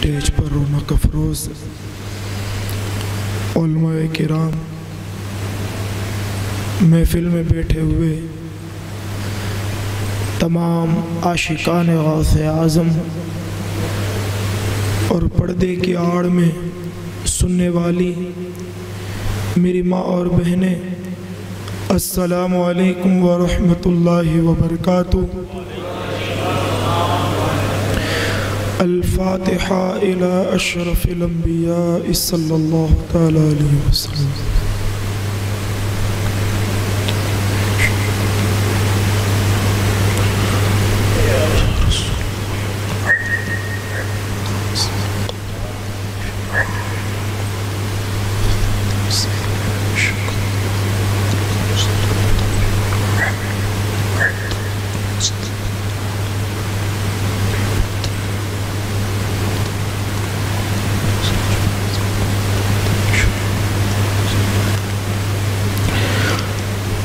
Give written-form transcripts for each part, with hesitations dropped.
Stage پر رونق افروز علماء کرام، محفل میں بیٹھے ہوئے تمام عاشقان غوث اعظم اور پردے کی آڑ میں سننے والی میری ماں اور بہنیں، السلام علیکم ورحمۃ اللہ وبرکاتہ۔ الفاتحہ الی اشرف الانبیاء صلی اللہ تعالی علیہ وسلم۔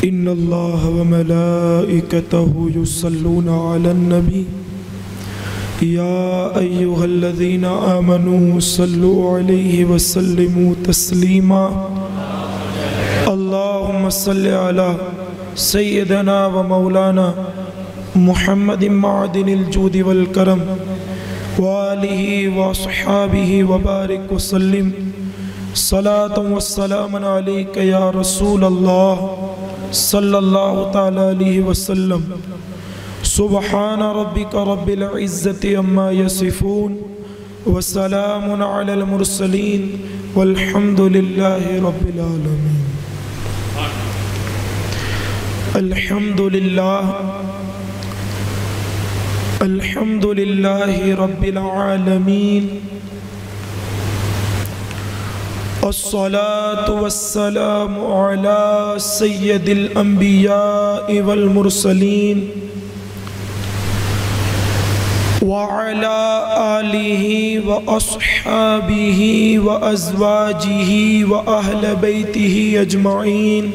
ان اللہ وملائکتہ یصلون علی النبی یا ایہا الذین آمنوا صلوا علیہ وسلموا تسلیما۔ اللہم صل علی سیدنا و مولانا محمد معدن الجود والکرم وآلہ وصحابہ وبارک وسلم۔ صلاۃ والسلام علیک یا رسول اللہ صلی اللہ تعالی علیہ وسلم۔ سبحان ربک رب العزت عما یصفون وسلام علی المرسلین والحمد للہ رب العالمین۔ الحمد للہ رب العالمین، الصلاة والسلام على سید الانبیاء والمرسلین وعلى آلہ واصحابہ وازواجہ واہل بیتہ اجمعین،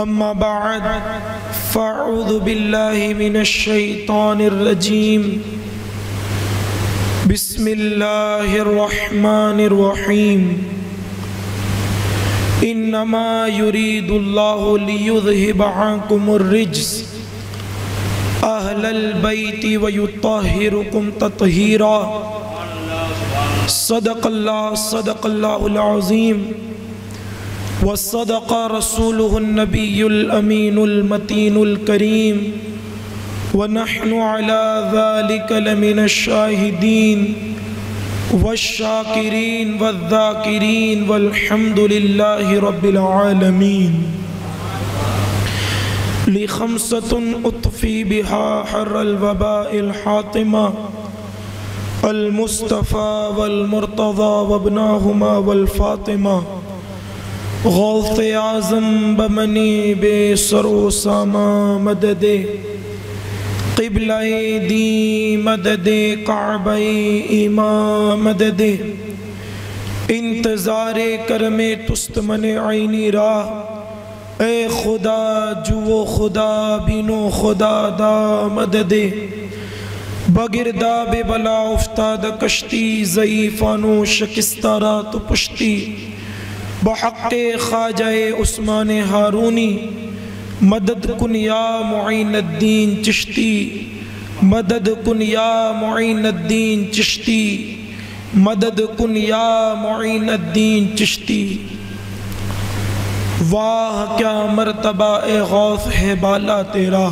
اما بعد فاعوذ باللہ من الشیطان الرجیم، بسم اللہ الرحمن الرحیم۔ انما یرید اللہ لیذہب عنکم الرجس اہل البیت ویطہرکم تطہیرا۔ صدق اللہ العظیم وصدق رسولہ النبی الامین المتین الکریم، ونحن على ذلك لمن الشاہدین والشاکرین والذاکرین والحمد للہ رب العالمین۔ لخمسۃ اطفی بها حر الوباء الحاطمہ، المصطفى والمرتضى وابناہما والفاطمہ۔ غوث اعظم بمنی بے سر و ساما مدد قبلہ دی مدد کعبہ ایمان مدد، انتظار کرم تست من عینی راہ، اے خدا جو خدا بینو خدا دا مدد۔ بگرداب بلا افتاد کشتی، ضعیفانو شکستہ رات پشتی، بحق خواجہ عثمان ہارونی، مدد کن یا معین الدین چشتی، مدد کن یا معین الدین چشتی، مدد کن یا معین الدین چشتی۔ واہ کیا مرتبہ اے غوث ہے بالا تیرا،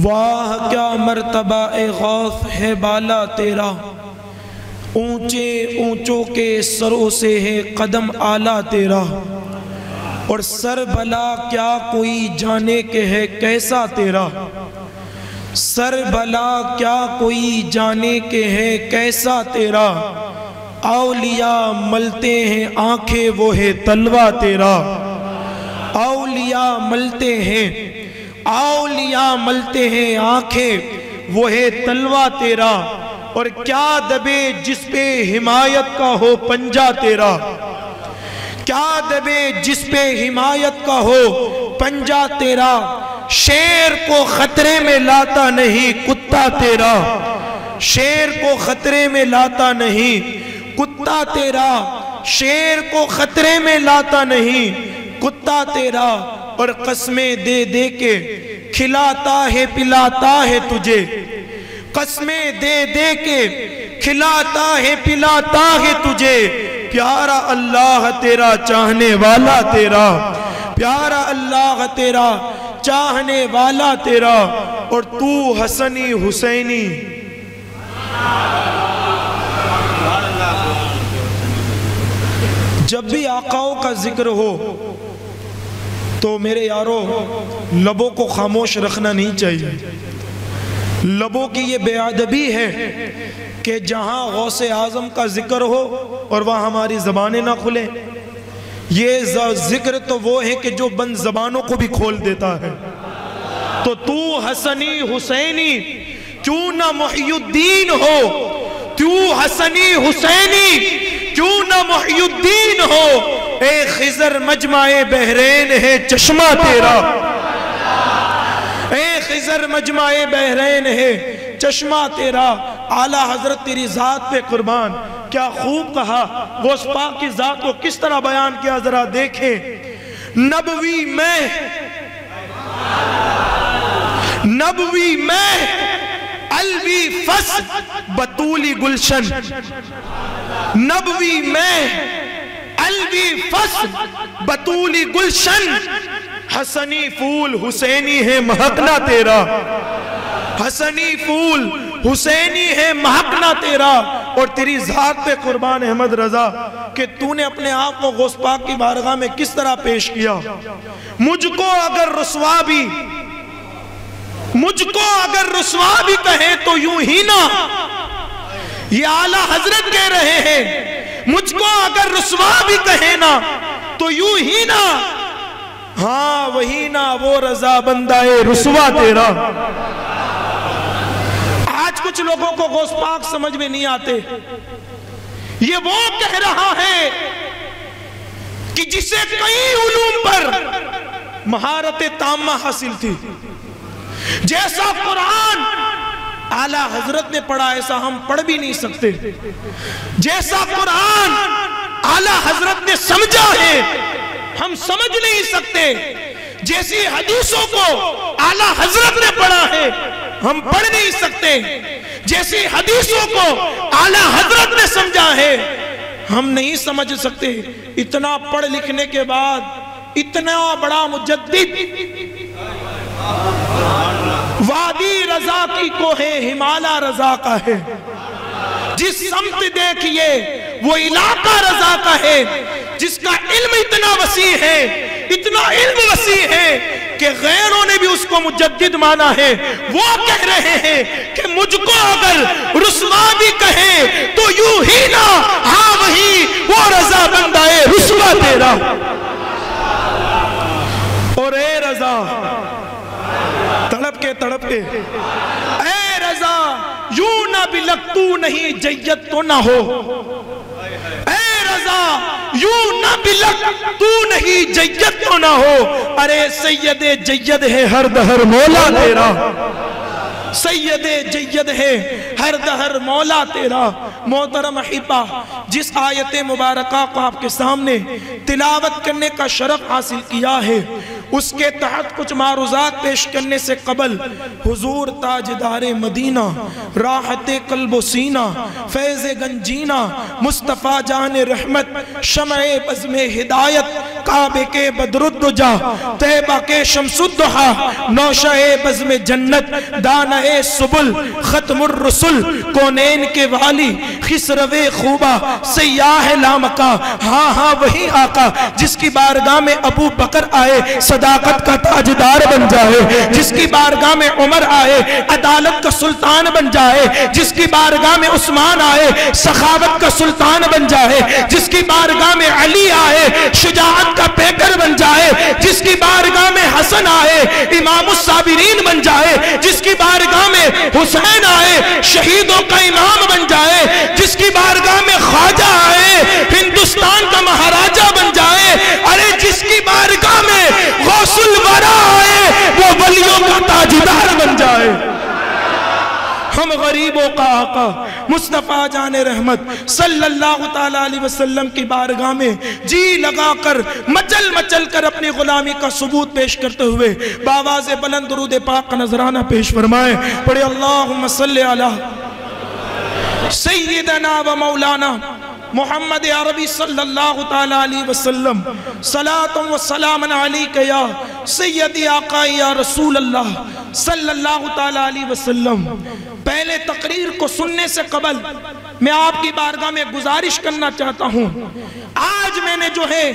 واہ کیا مرتبہ اے غوث ہے بالا تیرا، اونچے اونچوں کے سروں سے ہے قدم اعلیٰ تیرا، اور سر بھلا کیا کوئی جانے کہ ہے کیسا تیرا، سر بھلا کیا کوئی جانے کہ ہے کیسا تیرا، اولیاء ملتے ہیں آنکھیں وہ ہے تلوہ تیرا، اولیاء ملتے ہیں، اولیاء ملتے ہیں آنکھیں وہ ہے تلوہ تیرا، اور کیا دبے جس پہ حمایت کا ہو پنجہ تیرا، کیا دبے جس پہ حمایت کا ہو پنجہ تیرا، شیر کو خطرے میں لاتا نہیں کتا تیرا، شیر کو خطرے میں لاتا نہیں کتا تیرا، شیر کو خطرے میں لاتا نہیں کتا تیرا، اور قسمیں دے دے کے کھلاتا ہے پلاتا ہے تجھے، قسمیں دے دے کے کھلاتا ہے پلاتا ہے تجھے، پیارا اللہ تیرا چاہنے والا تیرا، پیارا اللہ تیرا چاہنے والا تیرا، اور تو حسنی حسینی۔ جب بھی آقاؤں کا ذکر ہو تو میرے یارو لبوں کو خاموش رکھنا نہیں چاہیے۔ لبوں کی یہ بے ادبی ہے کہ جہاں غوث اعظم کا ذکر ہو اور وہاں ہماری زبانیں نہ کھلیں۔ یہ ذکر تو وہ ہے کہ جو بند زبانوں کو بھی کھول دیتا ہے۔ تو حسنی حسینی کیوں نہ محی الدین ہو، تو حسنی حسینی کیوں نہ محی الدین ہو، اے خضر مجمع بحرین ہے چشمہ تیرا، اے خضر مجمع بحرین ہے چشمہ تیرا۔ اعلیٰ حضرت تیری ذات پہ قربان، کیا خوب کہا، غوث پاک کی ذات کو کس طرح بیان کیا، ذرا دیکھیں۔ نبوی میں، نبوی میں الوی فس بطولی گلشن، نبوی میں الوی فس بطولی گلشن، حسنی پھول حسینی ہے مہکنا تیرا، حسنی پھول حسینی ہے مہکنا تیرا۔ اور تیری ذات پہ قربان احمد رضا کہ تو نے اپنے آپ کو غوث پاک کی بارگاہ میں کس طرح پیش کیا۔ مجھ کو اگر رسوا بھی، مجھ کو اگر رسوا بھی کہے تو یوں ہی نہ، یہ اعلیٰ حضرت کہہ رہے ہیں، مجھ کو اگر رسوا بھی کہے نا تو یوں ہی نہ، ہاں وہی نہ وہ رضا بندہ رسوا تیرا۔ آج کچھ لوگوں کو غوث پاک سمجھ میں نہیں آتے۔ یہ وہ کہہ رہا ہے کہ جسے کئی علوم پر مہارت تامہ حاصل تھی، جیسا قرآن اعلیٰ حضرت نے پڑھا ایسا ہم پڑھ بھی نہیں سکتے، جیسا قرآن اعلیٰ حضرت نے سمجھا ہے ہم سمجھ نہیں سکتے، جیسی حدیثوں کو اعلیٰ حضرت نے پڑھا ہے ہم پڑھ نہیں سکتے، جیسی حدیثوں کو اعلیٰ حضرت نے سمجھا ہے ہم نہیں سمجھ سکتے۔ اتنا پڑھ لکھنے کے بعد اتنا بڑا مجدد، وادی رضا کی کوہ ہمالہ رضا کا ہے، جس سمت دیکھئے وہ علاقہ رضا کا ہے، جس کا علم اتنا وسیع ہے، اتنا علم وسیع ہے کہ غیروں نے بھی اس کو مجدد مانا ہے۔ وہ کہہ رہے ہیں کہ مجھ کو اگر رسوا بھی کہے تو یوں ہی نہ، ہاں وہی وہ رضا بندہ رسوا تیرا۔ اور اے رضا تڑپ کے اے رضا یوں نہ بلک تو نہیں جید تو نہ ہو، اے رضا یوں نہ بلک تو نہیں جید تو نہ ہو، ارے سید جید ہے ہر دہر مولا تیرا، سید جید ہے ہر دہر مولا تیرا۔ محترم احبہ، جس آیت مبارکہ کو آپ کے سامنے تلاوت کرنے کا شرف حاصل کیا ہے، اس کے تحت کچھ معروضات پیش کرنے سے قبل حضور تاجدار مدینہ، راحت قلب و سینہ، فیض گنجینہ، مصطفیٰ جان رحمت، شمع بزم ہدایت، کعبے کے بدر الدجا، طیبہ کے شمس الدحا، نوشہ بزم جنت، دانہ سبل، ختم الرسل، کونین کے والی، خسرو خوبہ، سیاہ لامکہ، ہاں ہاں وہی آقا جس کی بارگاہ میں ابو بکر آئے صداقت کا تاجدار بن جائے، جس کی بارگاہ میں عمر آئے عدالت کا سلطان بن جائے، جس کی بارگاہ میں عثمان آئے سخاوت کا سلطان بن جائے، جس کی بارگاہ میں علی آئے شجاعت کا پیکر بن جائے، جس کی بارگاہ میں حسن آئے امام الصابرین بن جائے، جس کی بارگاہ میں حسین آئے شہیدوں کا امام بن جائے، جس کی بارگاہ میں خواجہ آئے ہندوستان کا مہاراجہ بن جائے، ارے جس کی بارگاہ میں غوث الورا آئے وہ ولی ہم غریبوں کا آقا مصطفیٰ جان رحمت صلی اللہ تعالیٰ علیہ وسلم کی بارگاہ میں جی لگا کر مچل مچل کر اپنی غلامی کا ثبوت پیش کرتے ہوئے بآواز بلند درود پاک کا نذرانہ پیش فرمائیں. پڑھے اللہم صلی علی سیدنا و مولانا محمد عربی صلی اللہ تعالیٰ علیہ وسلم صلاۃ و سلام علیک یا سیدی آقا یا رسول اللہ صلی اللہ تعالیٰ علیہ وسلم. پہلے تقریر کو سننے سے قبل میں آپ کی بارگاہ میں گزارش کرنا چاہتا ہوں. آج میں نے جو ہے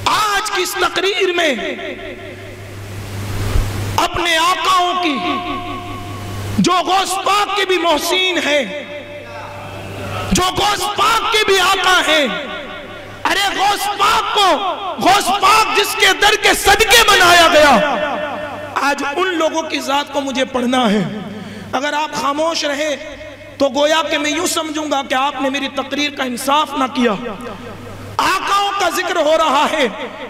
آج کی اس تقریر میں اپنے آقاؤں کی جو غوث پاک کے بھی محسین ہے، جو غوث پاک کے بھی آقا ہیں، ارے غوث پاک جس کے در کے صدقے بنایا گیا، آج ان لوگوں کی ذات کو مجھے پڑھنا ہے. اگر آپ خاموش رہے تو گویا کہ میں یوں سمجھوں گا کہ آپ نے میری تقریر کا انصاف نہ کیا. آقاؤں کا ذکر ہو رہا ہے،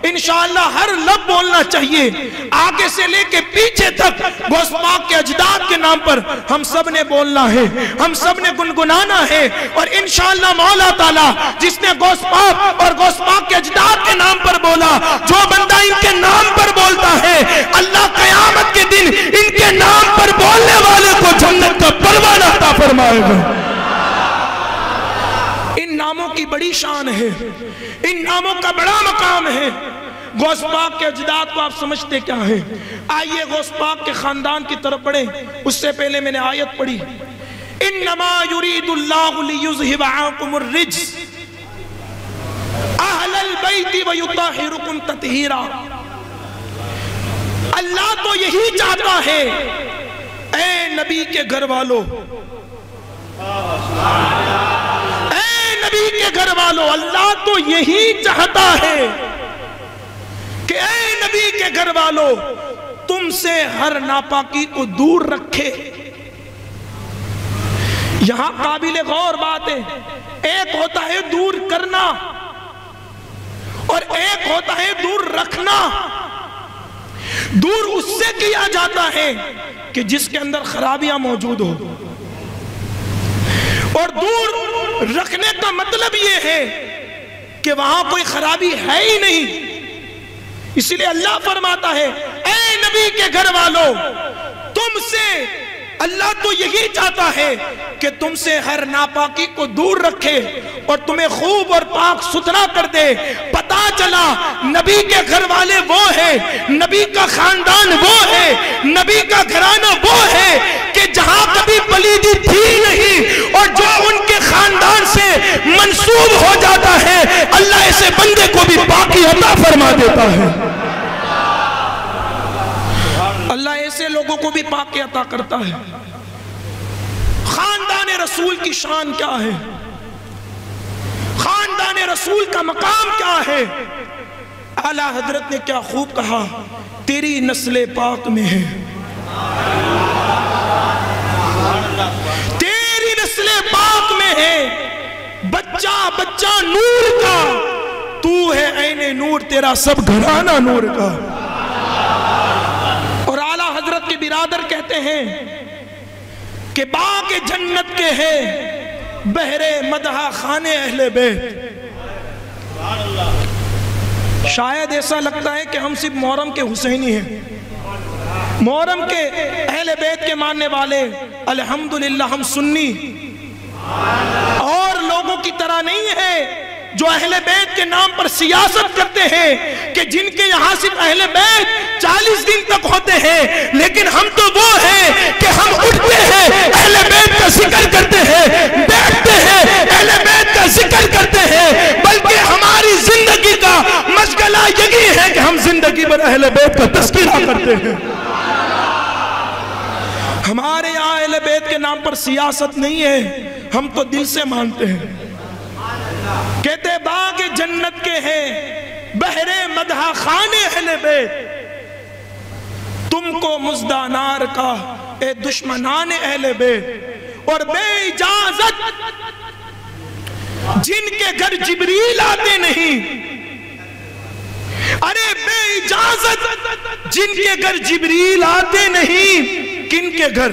انشاءاللہ ہر لب بولنا چاہیے، آگے سے لے کے پیچھے تک غوث پاک کے اجداد کے نام پر ہم سب نے بولنا ہے، ہم سب نے گنگنانا ہے. اور انشاءاللہ مولا تعالیٰ جس نے غوث پاک اور غوث پاک کے اجداد کے نام پر بولا، جو بندہ ان کے نام پر بولتا ہے، اللہ قیامت کے دن ان کے نام پر بولنے والے کو جنت کا پروانہ عطا فرمائے گا. ان ناموں کی بڑی شان ہے، ان ناموں کا بڑا مقام ہے. غوث پاک کے اجداد کو آپ سمجھتے کیا ہیں؟ آئیے غوث پاک کے خاندان کی طرف بڑھیں. اس سے پہلے میں نے آیت پڑھی، انما یرید اللہ لیذھب عنکم الرجس اہل البیت ویطہرکم تطہیرا. اللہ تو یہی چاہتا ہے اے نبی کے گھر والوں، نبی کے گھر والوں، اللہ تو یہی چاہتا ہے کہ اے نبی کے گھر والوں تم سے ہر ناپاکی کو دور رکھے. یہاں قابل غور بات ہے، ایک ہوتا ہے دور کرنا اور ایک ہوتا ہے دور رکھنا. دور اس سے کیا جاتا ہے کہ جس کے اندر خرابیاں موجود ہو، اور دور رکھنے کا مطلب یہ ہے کہ وہاں کوئی خرابی ہے ہی نہیں. اس لیے اللہ فرماتا ہے اے نبی کے گھر والوں تم سے، اللہ تو یہی چاہتا ہے کہ تم سے ہر ناپاکی کو دور رکھے اور تمہیں خوب اور پاک ستھرا کر دے. پتا چلا نبی کے گھر والے وہ ہیں، نبی کا خاندان وہ ہے، نبی کا گھرانہ وہ ہے کہ جہاں کبھی پلیدی تھی نہیں، اور جو ان کے خاندان سے منسوب ہو جاتا ہے اللہ ایسے بندے کو بھی پاکی عطا فرما دیتا ہے. اللہ ایسے لوگوں کو بھی پاکی عطا کرتا ہے. خاندان رسول کی شان کیا ہے؟ خاندان رسول کا مقام کیا ہے؟ اعلیٰ حضرت نے کیا خوب کہا، تیری نسل پاک میں ہے، تیری نسل پاک میں ہے، بچہ بچہ نور کا، تو ہے عین نور، تیرا سب گھرانہ نور کا. اور اعلیٰ حضرت کے برادر کہتے ہیں کہ باغ جنت کے ہے بہرے مدح خانے اہل بیت. شاید ایسا لگتا ہے کہ ہم صرف محرم کے حسینی ہیں، محرم کے اہل بیت کے ماننے والے. الحمدللہ ہم سنی اور لوگوں کی طرح نہیں ہے جو اہل بیت کے نام پر سیاست کرتے ہیں کہ جن کے یہاں صرف اہل بیت 40 دن تک ہوتے ہیں، لیکن ہم تو وہ ہیں کہ ہم اٹھتے ہیں اہل بیت کا ذکر کرتے ہیں، بیٹھتے ہیں اہل بیت کا ذکر کرتے ہیں، بلکہ ہماری زندگی کا مشغلہ یہی ہے کہ ہم زندگی بھر اہل بیت کا تذکرہ کرتے ہیں. ہمارے یہاں اہل بیت کے نام پر سیاست نہیں ہے، ہم تو دل سے مانتے ہیں. کہتے باغ جنت کے ہیں بہرے مدح خانے اہل بیت، تم کو مزدہ نار کا اے دشمنان اہل بیت. اور بے اجازت جن کے گھر جبریل آتے نہیں، ارے بے اجازت جن کے گھر جبریل آتے نہیں، کن کے گھر؟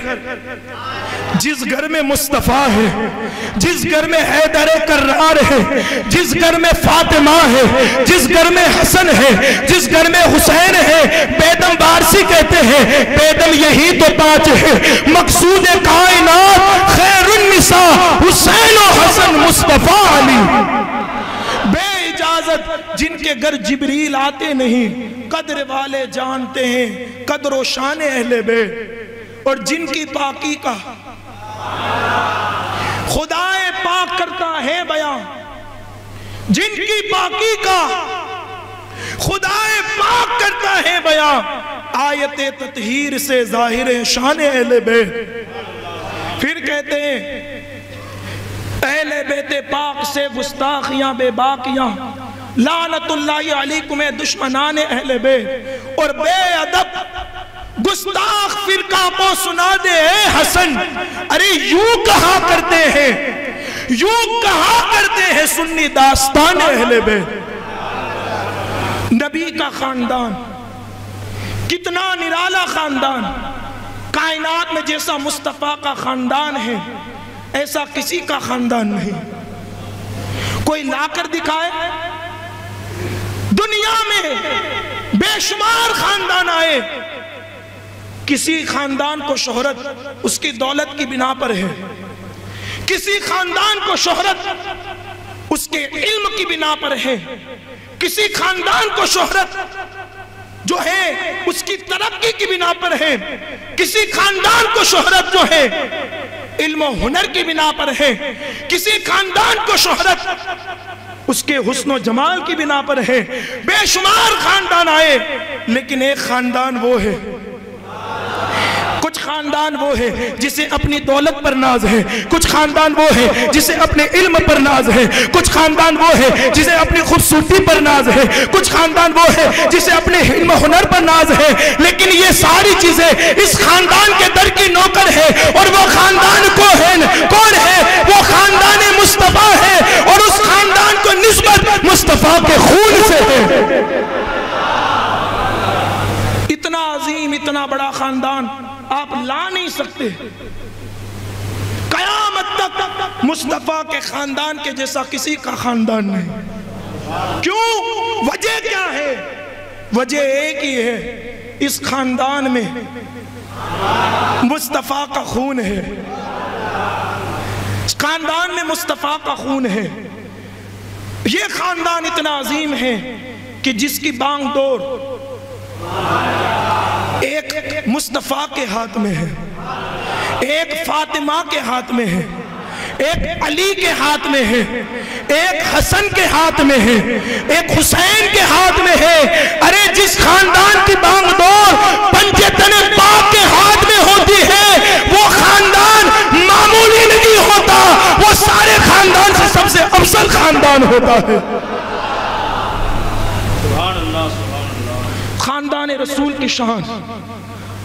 جس گھر میں مصطفیٰ ہے، جس گھر میں حیدر کرار ہے، جس گھر میں فاطمہ ہے، جس گھر میں حسن ہے، جس گھر میں حسین ہے۔ بیدم بارسی کہتے ہیں بیدم یہی تو پانچ ہے، مقصود کائنات خیر النساء حسین و حسن مصطفیٰ علی۔ بے اجازت جن کے گھر جبریل آتے نہیں، قدر والے جانتے ہیں قدر و شان اہل بیت، اور جن کی پاکی کا خدائے پاک کرتا ہے بیان، جن کی پاکی کا خدائے پاک کرتا ہے بیان، آیت تطہیر سے ظاہر شان اہل بیت۔ پھر کہتے ہیں اہل بیت پاک سے گستاخیاں بے باقیاں، لعنت اللہ علیکم دشمنان اہل بیت، اور بے ادب گستاخ فرقہ کو سنا دے اے حسن۔ ارے یوں کہا کرتے ہیں، یوں کہا کرتے ہیں سنی داستان اہل بیت۔ نبی کا خاندان کتنا نرالا خاندان، کائنات میں جیسا مصطفیٰ کا خاندان ہے ایسا کسی کا خاندان نہیں۔ کوئی لا کر دکھائے؟ دنیا میں بے شمار خاندان آئے، کسی خاندان کو شہرت اس کی دولت کی بنا پر ہے، کسی خاندان کو شہرت اس کے علم کی بنا پر ہے، کسی خاندان کو شہرت جو ہے اس کی ترقی کی بنا پر ہے، کسی خاندان کو شہرت جو ہے علم و ہنر کی بنا پر ہے، کسی خاندان کو شہرت اس کے حسن و جمال کی بنا پر ہے۔ بے شمار خاندان آئے لیکن ایک خاندان وہ ہے، کچھ خاندان وہ ہے جسے اپنی دولت پر ناز ہے، کچھ خاندان وہ ہے جسے اپنے علم پر ناز ہے، کچھ خاندان وہ ہے جسے اپنی خوبصورتی پر ناز ہے، کچھ خاندان وہ ہے جسے اپنے علم و ہنر پر ناز ہے، لیکن یہ ساری چیزیں اس خاندان کے در کی نوکر ہے، اور وہ خاندان کون ہے؟ وہ خاندان مصطفیٰ ہے، اور اس خاندان کو نسبت مصطفیٰ کے خون سے ہے۔ اتنا عظیم اتنا بڑا خاندان آپ لا نہیں سکتے، قیامت تک مصطفیٰ کے خاندان کے جیسا کسی کا خاندان نہیں۔ کیوں؟ وجہ کیا ہے؟ وجہ ایک ہی ہے، اس خاندان میں مصطفیٰ کا خون ہے، اس خاندان میں مصطفیٰ کا خون ہے۔ یہ خاندان اتنا عظیم ہے کہ جس کی بانگ دور ایک مصطفیٰ کے ہاتھ میں ہے، ایک فاطمہ کے ہاتھ میں ہے، ایک علی کے ہاتھ میں ہے، ایک حسن کے ہاتھ میں ہے، ایک حسین کے ہاتھ میں ہے۔ ارے جس خاندان کی بانگ دور پنجے تنے پاک کے ہاتھ میں ہوتی ہے وہ خاندان معمولی نہیں ہوتا، وہ سارے خاندان سے سب سے افضل خاندان ہوتا ہے۔ خاندان رسول کی شان،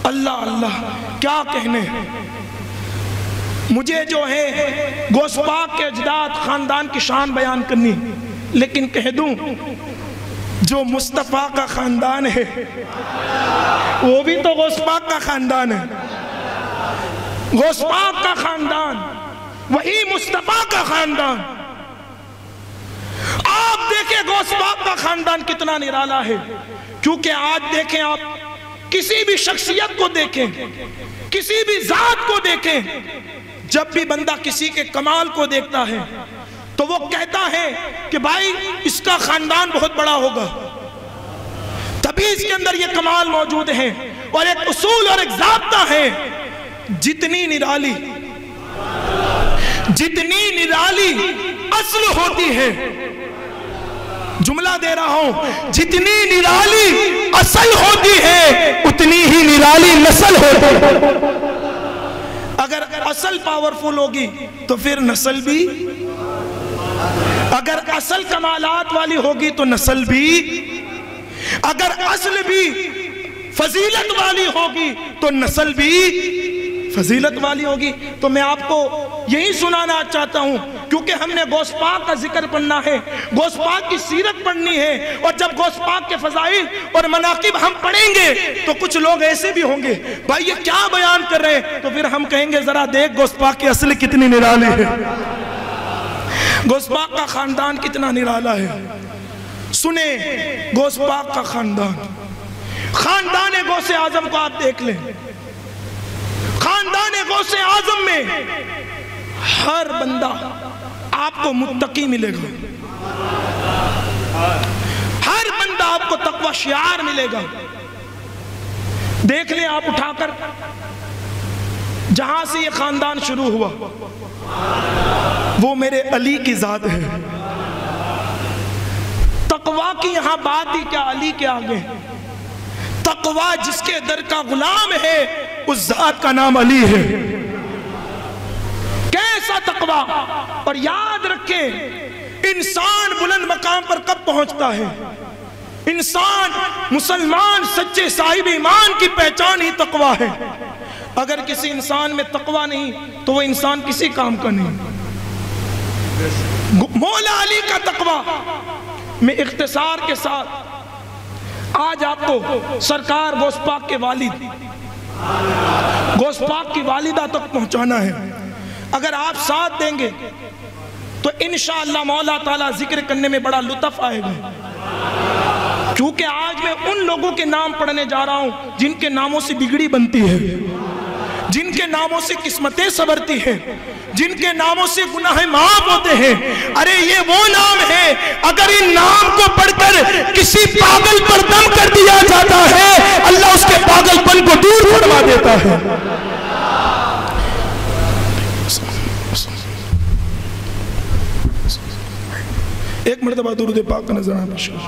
اللہ اللہ کیا کہنے۔ مجھے جو ہے غوث پاک کے اجداد خاندان کی شان بیان کرنی، لیکن کہہ دوں جو مصطفیٰ کا خاندان ہے وہ بھی تو غوث پاک کا خاندان ہے۔ غوث پاک کا خاندان وہی مصطفیٰ کا خاندان۔ آپ دیکھیں غوث پاک کا خاندان کتنا نرالا ہے، کیونکہ آج دیکھیں آپ کسی بھی شخصیت کو دیکھیں، کسی بھی ذات کو دیکھیں، جب بھی بندہ کسی کے کمال کو دیکھتا ہے تو وہ کہتا ہے کہ بھائی اس کا خاندان بہت بڑا ہوگا، تبھی اس کے اندر یہ کمال موجود ہے۔ اور ایک اصول اور ایک ضابطہ ہے، جتنی نرالی اصل ہوتی ہے، جملہ دے رہا ہوں، جتنی نرالی اصل ہوتی ہے اتنی ہی نرالی نسل ہوتی ہے۔ اگر اصل پاورفل ہوگی تو پھر نسل بھی، اگر اصل کمالات والی ہوگی تو نسل بھی، اگر اصل بھی فضیلت والی ہوگی تو نسل بھی فضیلت والی ہوگی. تو میں آپ کو یہی سنانا چاہتا ہوں، کیونکہ ہم نے غوث پاک کا ذکر پڑھنا ہے، غوث پاک کی سیرت پڑھنی ہے، اور جب غوث پاک کے فضائل اور مناقب ہم پڑھیں گے تو کچھ لوگ ایسے بھی ہوں گے بھائی یہ کیا بیان کر رہے ہیں، تو پھر ہم کہیں گے ذرا دیکھ غوث پاک کی اصل کتنی نرالی ہے، غوث پاک کا خاندان کتنا نرالا ہے. سنیں غوث پاک کا خاندان غوث اعظم کو آپ دیکھ لیں. خاندان غوث اعظم میں ہر بندہ آپ کو متقی ملے گا، ہر بندہ آپ کو تقوی شعار ملے گا. دیکھ لیں آپ اٹھا کر جہاں سے یہ خاندان شروع ہوا وہ میرے علی کی ذات ہے. تقوی کی یہاں بات ہی کیا، علی کے آگے. تقوی جس کے در کا غلام ہے اس ذات کا نام علی ہے. کیسا تقوی. اور یاد رکھیں انسان بلند مقام پر کب پہنچتا ہے؟ انسان مسلمان سچے صاحب ایمان کی پہچان ہی تقوی ہے. اگر کسی انسان میں تقوی نہیں تو وہ انسان کسی کام کا نہیں. مولا علی کا تقوی. میں اختصار کے ساتھ آج آپ کو سرکار غوث پاک کے والد غوث پاک کی والدہ تک پہنچانا ہے. اگر آپ ساتھ دیں گے تو انشاءاللہ مولا تعالیٰ ذکر کرنے میں بڑا لطف آئے گا. کیونکہ آج میں ان لوگوں کے نام پڑھنے جا رہا ہوں جن کے ناموں سے بگڑی بنتی ہے، جن کے ناموں سے قسمتیں سنورتی ہیں، جن کے ناموں سے گناہ معاف ہوتے ہیں. ارے یہ وہ نام ہے اگر ان نام کو پڑھ کر کسی پاگل پر دم کر دیا جاتا ہے اللہ اس کے پاگل پن کو دور فرما دیتا ہے. ایک مرتبہ درود پاک کا نظرانہ پیش کریں.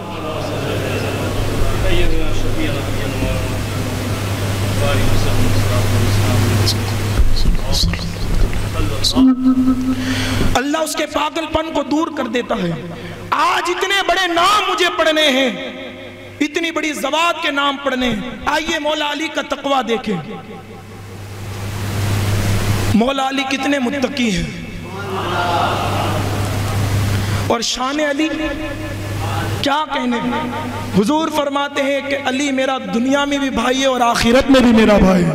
اللہ اس کے پاگل پن کو دور کر دیتا ہے. آج اتنے بڑے نام مجھے پڑھنے ہیں، اتنی بڑی زوات کے نام پڑھنے ہیں. آئیے مولا علی کا تقوی دیکھیں. مولا علی کتنے متقی ہیں. اور شان علی کیا کہنے. حضور فرماتے ہیں کہ علی میرا دنیا میں بھی بھائی ہے اور آخرت میں بھی میرا بھائی ہے.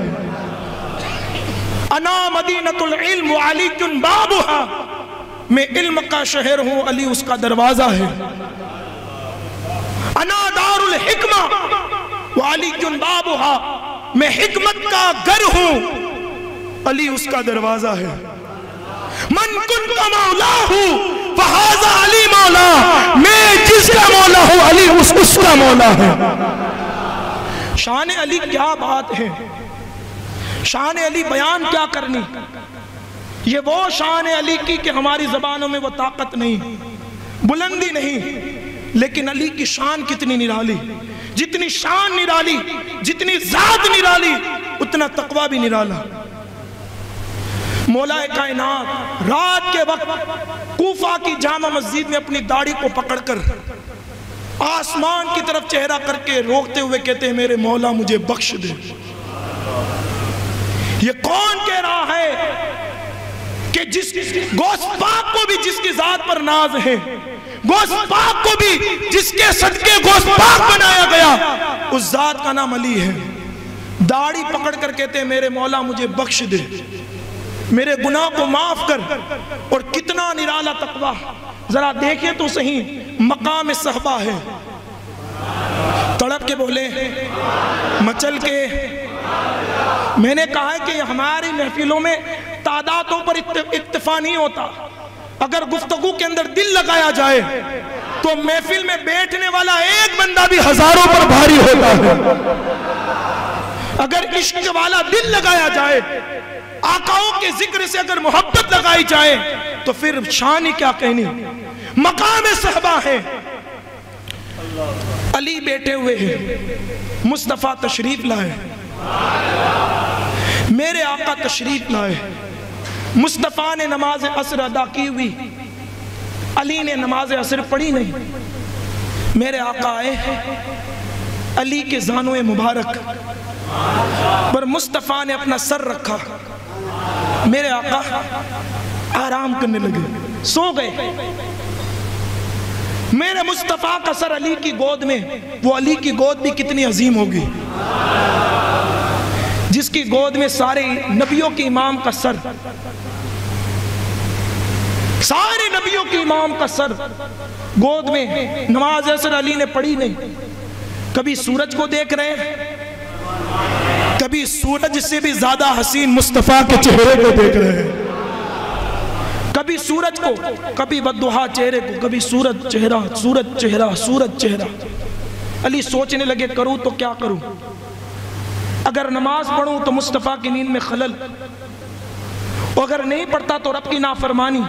انا مدینۃ العلم وعلی بابها، میں علم کا شہر ہوں علی اس کا دروازہ ہے. انا دار الحکمہ وعلی بابها، میں حکمت کا گھر ہوں علی اس کا دروازہ ہے. من کنت مولاہ فہذا علی مولا، میں جس کا مولا ہوں علی اس کا مولا ہے. شان علی کیا بات ہے. شان علی بیان کیا کرنی. یہ وہ شان علی کی کہ ہماری زبانوں میں وہ طاقت نہیں، بلندی نہیں، لیکن علی کی شان کتنی نرالی. جتنی شان نرالی، جتنی ذات نرالی، اتنا تقوی بھی نرالا. مولا کائنات رات کے وقت کوفہ کی جامع مسجد میں اپنی داڑھی کو پکڑ کر آسمان کی طرف چہرہ کر کے روکتے ہوئے کہتے ہیں میرے مولا مجھے بخش دے. یہ کون کہہ رہا ہے کہ جس غوث پاک کو بھی جس کی ذات پر ناز ہے، غوث پاک کو بھی جس کے صدقے غوث پاک بنایا گیا، اس ذات کا نام علی ہے. داڑھی پکڑ کر کہتے ہیں میرے مولا مجھے بخش دے، میرے گناہ کو معاف کر. اور کتنا نرالا تقوی. ذرا دیکھیں تو صحیح مقام صحبہ ہے. تڑپ کے بولے، مچل کے. میں نے کہا ہے کہ ہماری محفلوں میں تعدادوں پر اکتفا نہیں ہوتا. اگر گفتگو کے اندر دل لگایا جائے تو محفل میں بیٹھنے والا ایک بندہ بھی ہزاروں پر بھاری ہوتا ہے. اگر عشق والا دل لگایا جائے، آقاؤں کے ذکر سے اگر محبت لگائی جائے تو پھر شان ہی کیا کہنی. مقام صحبہ ہے. علی بیٹھے ہوئے ہیں، مصطفیٰ تشریف لائے، میرے آقا تشریف لائے. مصطفیٰ نے نماز عصر ادا کی ہوئی، علی نے نماز عصر پڑھی نہیں. میرے آقا آئے، علی کے زانوئے مبارک پر مصطفیٰ نے اپنا سر رکھا. میرے آقا آرام کرنے لگے، سو گئے۔ میرے مصطفیٰ کا سر علی کی گود میں، وہ علی کی گود بھی کتنی عظیم ہوگی، جس کی گود میں سارے نبیوں کے امام کا سر، سارے نبیوں کے امام کا سر گود میں۔ نماز عصر علی نے پڑھی نہیں، کبھی سورج کو دیکھ رہے ہیں، کبھی سورج سے بھی زیادہ حسین مصطفیٰ کے چہرے کو دیکھ رہے ہیں، کبھی سورج کو، کبھی بددحا چہرے کو، کبھی سورج چہرہ، سورج چہرہ، سورج چہرہ۔ علی سوچنے لگے کروں تو کیا کروں، اگر نماز پڑھوں تو مصطفیٰ کی نیند میں خلل، اگر نہیں پڑھتا تو رب کی نافرمانی۔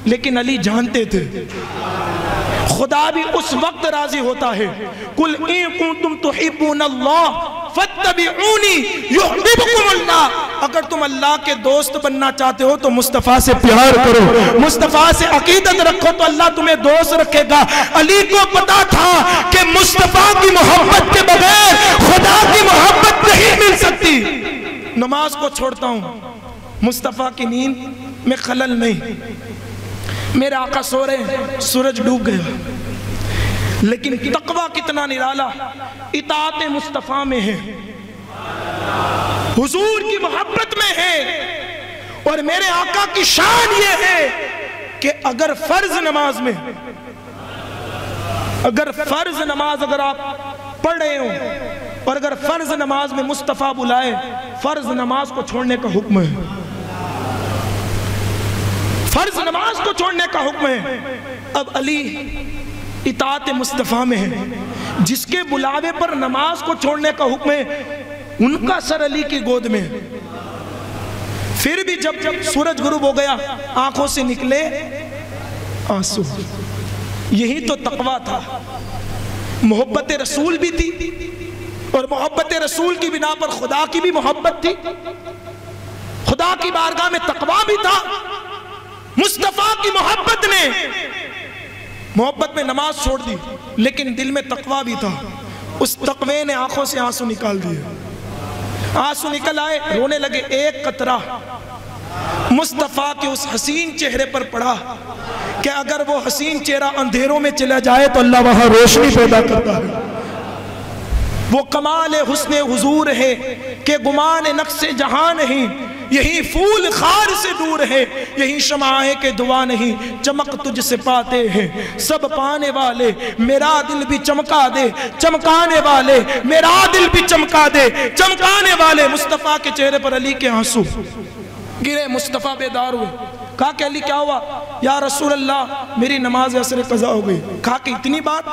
لیکن علی جانتے تھے خدا بھی اس وقت راضی ہوتا ہے، قُلْ إِن كُنتُمْ تُحِبُّونَ اللَّهَ فَاتَّبِعُونِي يُحْبِبْكُمُ اللَّهُ۔ اگر تم اللہ کے دوست بننا چاہتے ہو تو مصطفیٰ سے پیار کرو، مصطفیٰ سے عقیدت رکھو تو اللہ تمہیں دوست رکھے گا۔ علی کو پتا تھا کہ مصطفیٰ کی محبت کے بغیر خدا کی محبت نہیں مل سکتی۔ نماز کو چھوڑتا ہوں، مصطفیٰ کی نیند میں خلل نہیں۔ میرے آقا سو رہے ہیں، سورج ڈوب گیا، لیکن تقوی کتنا نرالا اطاعت مصطفیٰ میں ہے، حضور کی محبت میں ہے۔ اور میرے آقا کی شان یہ ہے کہ اگر فرض نماز میں، اگر فرض نماز اگر آپ پڑھ رہے ہو اور اگر فرض نماز میں مصطفیٰ بلائے، فرض نماز کو چھوڑنے کا حکم ہے، فرض نماز کو چھوڑنے کا حکم ہے۔ اب علی اطاعت مصطفیٰ میں ہے، جس کے بلاوے پر نماز کو چھوڑنے کا حکم ہے، ان کا سر علی کی گود میں۔ پھر بھی جب سورج غروب ہو گیا، آنکھوں سے نکلے آنسو۔ یہی تو تقویٰ تھا، محبت رسول بھی تھی، اور محبت رسول کی بنا پر خدا کی بھی محبت تھی، خدا کی بارگاہ میں تقویٰ بھی تھا۔ مصطفیٰ کی محبت نے، محبت میں نماز چھوڑ دی، لیکن دل میں تقویٰ بھی تھا۔ اس تقوی نے آنکھوں سے آنسو نکال دیے، آنسو نکل آئے، رونے لگے۔ ایک قطرہ مصطفیٰ کے اس حسین چہرے پر پڑا کہ اگر وہ حسین چہرہ اندھیروں میں چلا جائے تو اللہ وہاں روشنی پیدا کرتا ہے۔ وہ کمال حسن حضور ہے کہ گمان نقص جہاں نہیں، یہی پھول خار سے دور ہے، یہی شمع ہے کہ دعا نہیں، چمک تجھ سے پاتے ہیں سب پانے والے، میرا دل بھی چمکا دے چمکانے والے، میرا دل بھی چمکا دے چمکانے والے۔ مصطفیٰ کے چہرے پر علی کے آنسو گرے، مصطفیٰ بیدار ہوئے، کہا کہ علی کیا ہوا؟ یا رسول اللہ میری نماز عصر قضا ہو گئی۔ کہا کہ اتنی بات،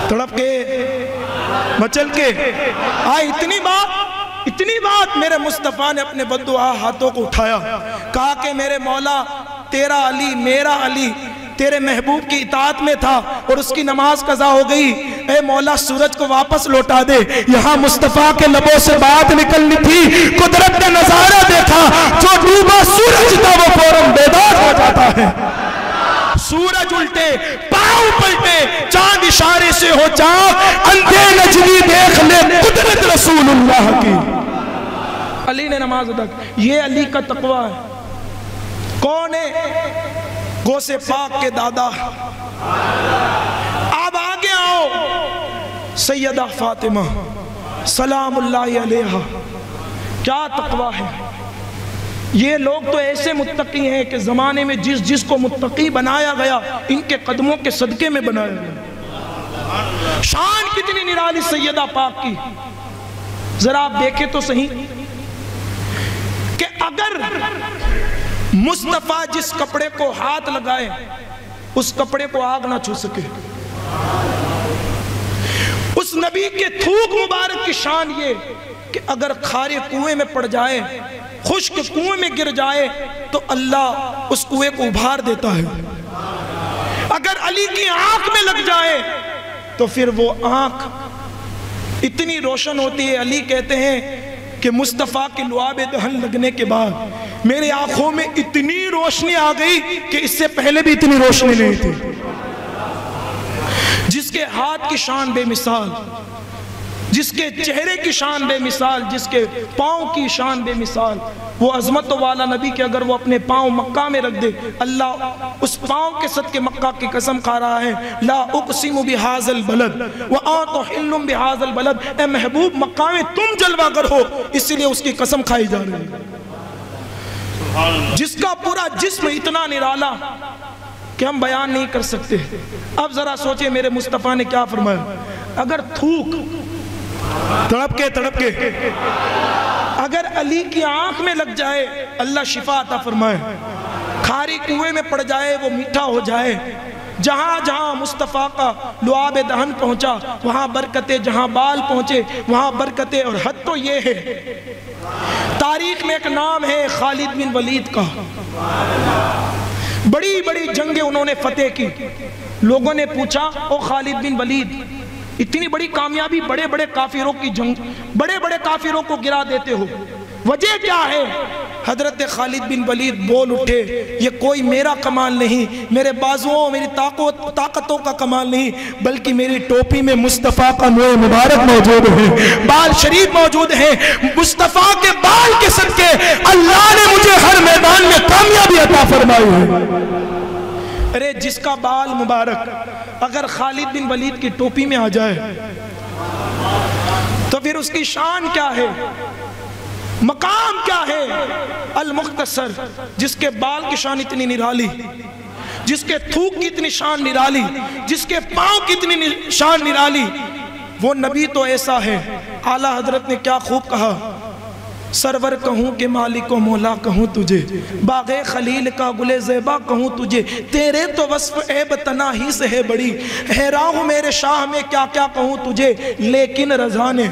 تڑپ کے مچل کے آئے، اتنی بات۔ میرے مصطفیٰ نے اپنے بددعا ہاتھوں کو اٹھایا، کہا کہ میرے مولا تیرا علی، میرا علی تیرے محبوب کی اطاعت میں تھا اور اس کی نماز قضا ہو گئی، اے مولا سورج کو واپس لوٹا دے۔ یہاں مصطفیٰ کے لبوں سے بات نکلنی تھی، قدرت نے نظارہ دیکھا، جو ڈوبا سورج تھا وہ فوراً بیدار ہو جاتا ہے۔ سورج الٹے، پاؤں پلٹے، چاند اشارے سے ہو چاک، اندھے نجمی دیکھ لے قدرت رسول اللہ کی۔ علی نے نماز ادا کی، یہ علی کا تقویٰ ہے۔ کون ہے؟ غوث پاک کے دادا۔ اب آگے آؤ، سیدہ فاطمہ سلام اللہ علیہا، کیا تقویٰ ہے۔ یہ لوگ تو ایسے متقی ہیں کہ زمانے میں جس کو متقی بنایا گیا، ان کے قدموں کے صدقے میں بنایا گیا۔ شان کتنی نرالی سیدہ پاک کی، ذرا آپ دیکھیں تو صحیح کہ اگر مصطفیٰ جس کپڑے کو ہاتھ لگائے اس کپڑے کو آگ نہ چھو سکے، اس نبی کے تھوک مبارک کی شان یہ کہ اگر کھارے کنویں میں پڑ جائے، خشک کنویں میں گر جائے تو اللہ اس کنویں کو ابھار دیتا ہے۔ اگر علی کی آنکھ میں لگ جائے تو پھر وہ آنکھ اتنی روشن ہوتی ہے۔ علی کہتے ہیں کہ مصطفیٰ کے لعاب دہن لگنے کے بعد میرے آنکھوں میں اتنی روشنی آ گئی کہ اس سے پہلے بھی اتنی روشنی نہیں تھی۔ جس کے ہاتھ کی شان بے مثال، جس کے چہرے کی شان بے مثال، جس کے پاؤں کی شان بے مثال، وہ عظمت والا نبی کہ اگر وہ اپنے پاؤں مکہ میں رکھ دے، اللہ اس پاؤں کے صدقے مکہ کی قسم کھا رہا ہے، لا اقسم بہذا البلد وانت حل بہذا البلد، اے محبوب مکہ میں تم جلوہ گر ہو، اس لیے اس کی قسم کھائی جا رہی ہے، جس کا پورا جسم اتنا نرالا کہ ہم بیان نہیں کر سکتے۔ اب ذرا سوچیں میرے مصطفیٰ نے کیا فرمایا، اگر تھوک تڑپ کے اگر علی کی آنکھ میں لگ جائے اللہ شفا عطا فرمائے، کھاری کنویں میں پڑ جائے وہ میٹھا ہو جائے، جہاں جہاں مصطفیٰ کا لعاب دہن پہنچا وہاں برکتیں، جہاں بال پہنچے وہاں برکتیں۔ اور حد تو یہ ہے، تاریخ میں ایک نام ہے خالد بن ولید کا، بڑی بڑی جنگیں انہوں نے فتح کی۔ لوگوں نے پوچھا او خالد بن ولید، اتنی بڑی کامیابی، بڑے بڑے کافروں کی جنگ، بڑے بڑے کافروں کو گرا دیتے ہو، وجہ کیا ہے؟ حضرت خالد بن ولید بول اٹھے، یہ کوئی میرا کمال نہیں، میرے بازوؤں میری طاقتوں کا کمال نہیں، بلکہ میری ٹوپی میں مصطفیٰ کا موئے مبارک موجود ہے، بال شریف موجود ہے، مصطفیٰ کے بال کے صدقے اللہ نے مجھے ہر میدان میں کامیابی عطا فرمائی ہے۔ ارے جس کا بال مبارک اگر خالد بن ولید کی ٹوپی میں آ جائے تو پھر اس کی شان کیا ہے، مقام کیا ہے؟ المختصر، جس کے بال کی شان اتنی نرالی، جس کے تھوک کی اتنی شان نرالی، جس کے پاؤں کی اتنی شان نرالی، وہ نبی تو ایسا ہے۔ اعلیٰ حضرت نے کیا خوب کہا، سرور کہوں کہ مالک و مولا کہوں تجھے، باغ خلیل کا گل زیبا کہوں تجھے، تیرے تو وصف عیب تناہی سے ہے بڑی، حیران ہوں میرے شاہ میں کیا کیا کہوں تجھے، لیکن رضا نے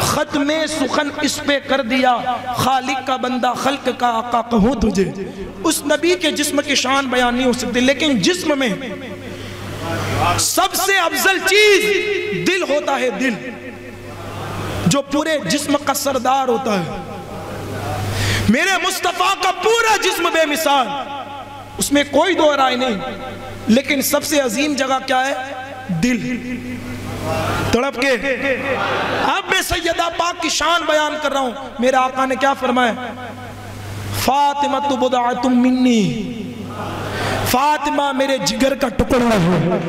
ختم سخن اس پہ کر دیا، خالق کا بندہ خلق کا آقا کہوں تجھے۔ اس نبی کے جسم کی شان بیان نہیں ہو سکتی، لیکن جسم میں سب سے افضل چیز دل ہوتا ہے، دل جو پورے جسم کا سردار ہوتا ہے۔ میرے مصطفیٰ کا پورا جسم بے مثال، اس میں کوئی دو رائے نہیں، لیکن سب سے عظیم جگہ کیا ہے؟ دل۔ تڑپ کے اب میں سیدہ پاک کی شان بیان کر رہا ہوں۔ میرے آقا نے کیا فرمایا، فاطمہ بضعۃ منی، فاطمہ میرے جگر کا ٹکڑا ہے،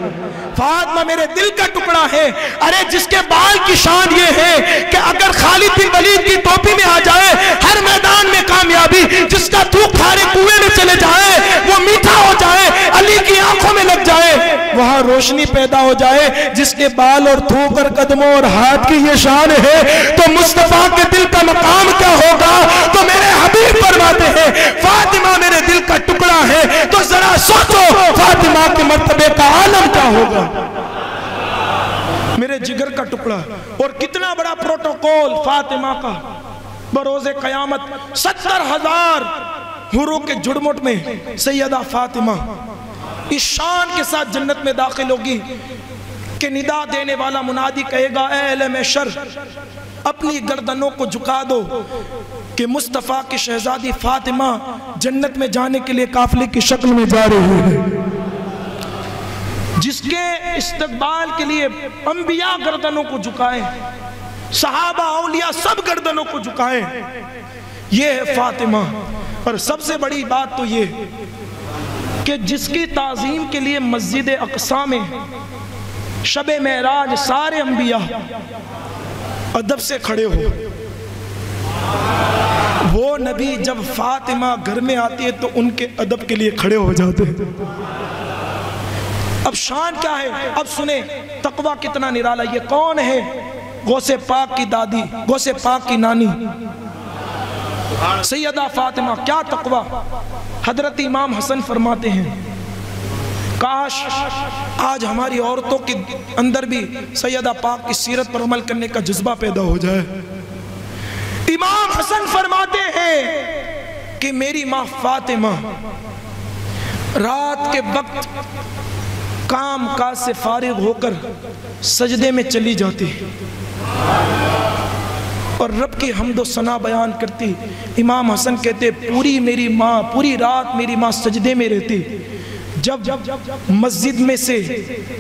فاطمہ میرے دل کا ٹکڑا ہے۔ ارے جس کے بال کی شان یہ ہے کہ اگر خالد بن ولید کی ٹوپی میں آ جائے ہر میدان میں کامیابی، جس کا تھوک کھارے کنویں میں چلے جائے وہ میٹھا ہو جائے، علی کی آنکھوں میں لگ جائے وہاں روشنی پیدا ہو جائے، جس کے بال اور تھوک اور قدموں اور ہاتھ کی یہ شان ہے تو مصطفیٰ کے دل کا مقام کیا ہوگا؟ تو میرے حبیب فرماتے ہیں فاطمہ میرے دل کا ٹکڑا ہے، تو ذرا سوچو فاطمہ کے مرتبے کا عالم کیا ہوگا؟ میرے جگر کا ٹکڑا، اور کتنا بڑا پروٹوکول فاطمہ کا، بروز قیامت 70,000 حوروں کے جھڑمٹ میں سیدہ فاطمہ اس شان کے ساتھ جنت میں داخل ہوگی کہ ندا دینے والا منادی کہے گا اے اہل محشر اپنی گردنوں کو جھکا دو کہ مصطفیٰ کی شہزادی فاطمہ جنت میں جانے کے لیے قافلے کی شکل میں جا رہی ہے، جس کے استقبال کے لیے انبیاء گردنوں کو جھکائیں، صحابہ اولیاء سب گردنوں کو جھکائیں، یہ ہے فاطمہ۔ اور سب سے بڑی بات تو یہ کہ جس کی تعظیم کے لیے مسجد اقصی میں شب معراج سارے انبیاء ادب سے کھڑے ہو، وہ نبی جب فاطمہ گھر میں آتی ہے تو ان کے ادب کے لیے کھڑے ہو جاتے ہیں۔ اب شان کیا ہے؟ اب سنیں تقوی کتنا نرالا۔ یہ کون ہے؟ غوث پاک کی دادی، غوث پاک کی نانی سیدہ فاطمہ۔ کیا تقوی! حضرت امام حسن فرماتے ہیں کاش آج ہماری عورتوں کے اندر بھی سیدہ پاک کی سیرت پر عمل کرنے کا جذبہ پیدا ہو جائے۔ امام حسن فرماتے ہیں کہ میری ماں فاطمہ رات کے وقت کام کاج سے فارغ ہو کر سجدے میں چلی جاتی اور رب کی حمد و ثنا بیان کرتی۔ امام حسن کہتے پوری میری ماں، پوری رات میری ماں سجدے میں رہتی، جب مسجد میں سے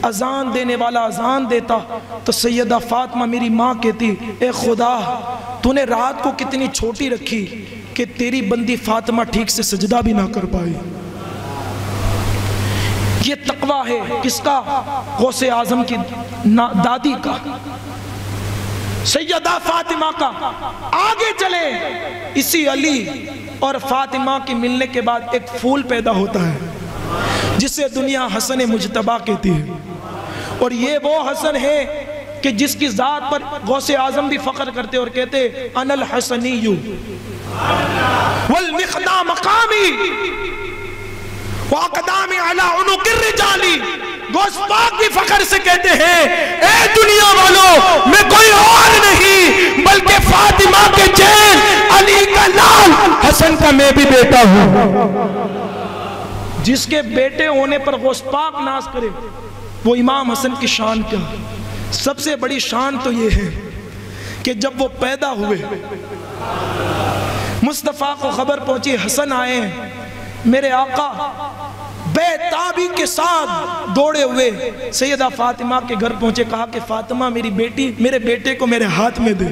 اذان دینے والا اذان دیتا تو سیدہ فاطمہ میری ماں کہتی اے خدا تو نے رات کو کتنی چھوٹی رکھی کہ تیری بندی فاطمہ ٹھیک سے سجدہ بھی نہ کر پائی۔ یہ تقویٰ ہے کس کا؟ غوث اعظم کی دادی کا، سیدہ فاطمہ کا۔ آگے چلے، اسی علی اور فاطمہ کے ملنے کے بعد ایک پھول پیدا ہوتا ہے جسے دنیا حسن مجتبی کہتی ہے، اور یہ وہ حسن ہے کہ جس کی ذات پر غوث اعظم بھی فخر کرتے اور کہتے انا الحسنی والمقدا مقامی واقدامی علی عنق الرجالی۔ غوث پاک بھی فخر سے کہتے ہیں اے دنیا والوں میں کوئی اور نہیں بلکہ فاطمہ کے چین، علی کا لال، حسن کا میں بھی بیٹا ہوں۔ جس کے بیٹے ہونے پر غوث پاک ناز کرے وہ امام حسن کی شان کیا؟ سب سے بڑی شان تو یہ ہے کہ جب وہ پیدا ہوئے مصطفیٰ کو خبر پہنچی حسن آئے ہیں، میرے آقا بے تابی کے ساتھ دوڑے ہوئے سیدہ فاطمہ کے گھر پہنچے، کہا کہ فاطمہ میری بیٹی میرے بیٹے کو میرے ہاتھ میں دے،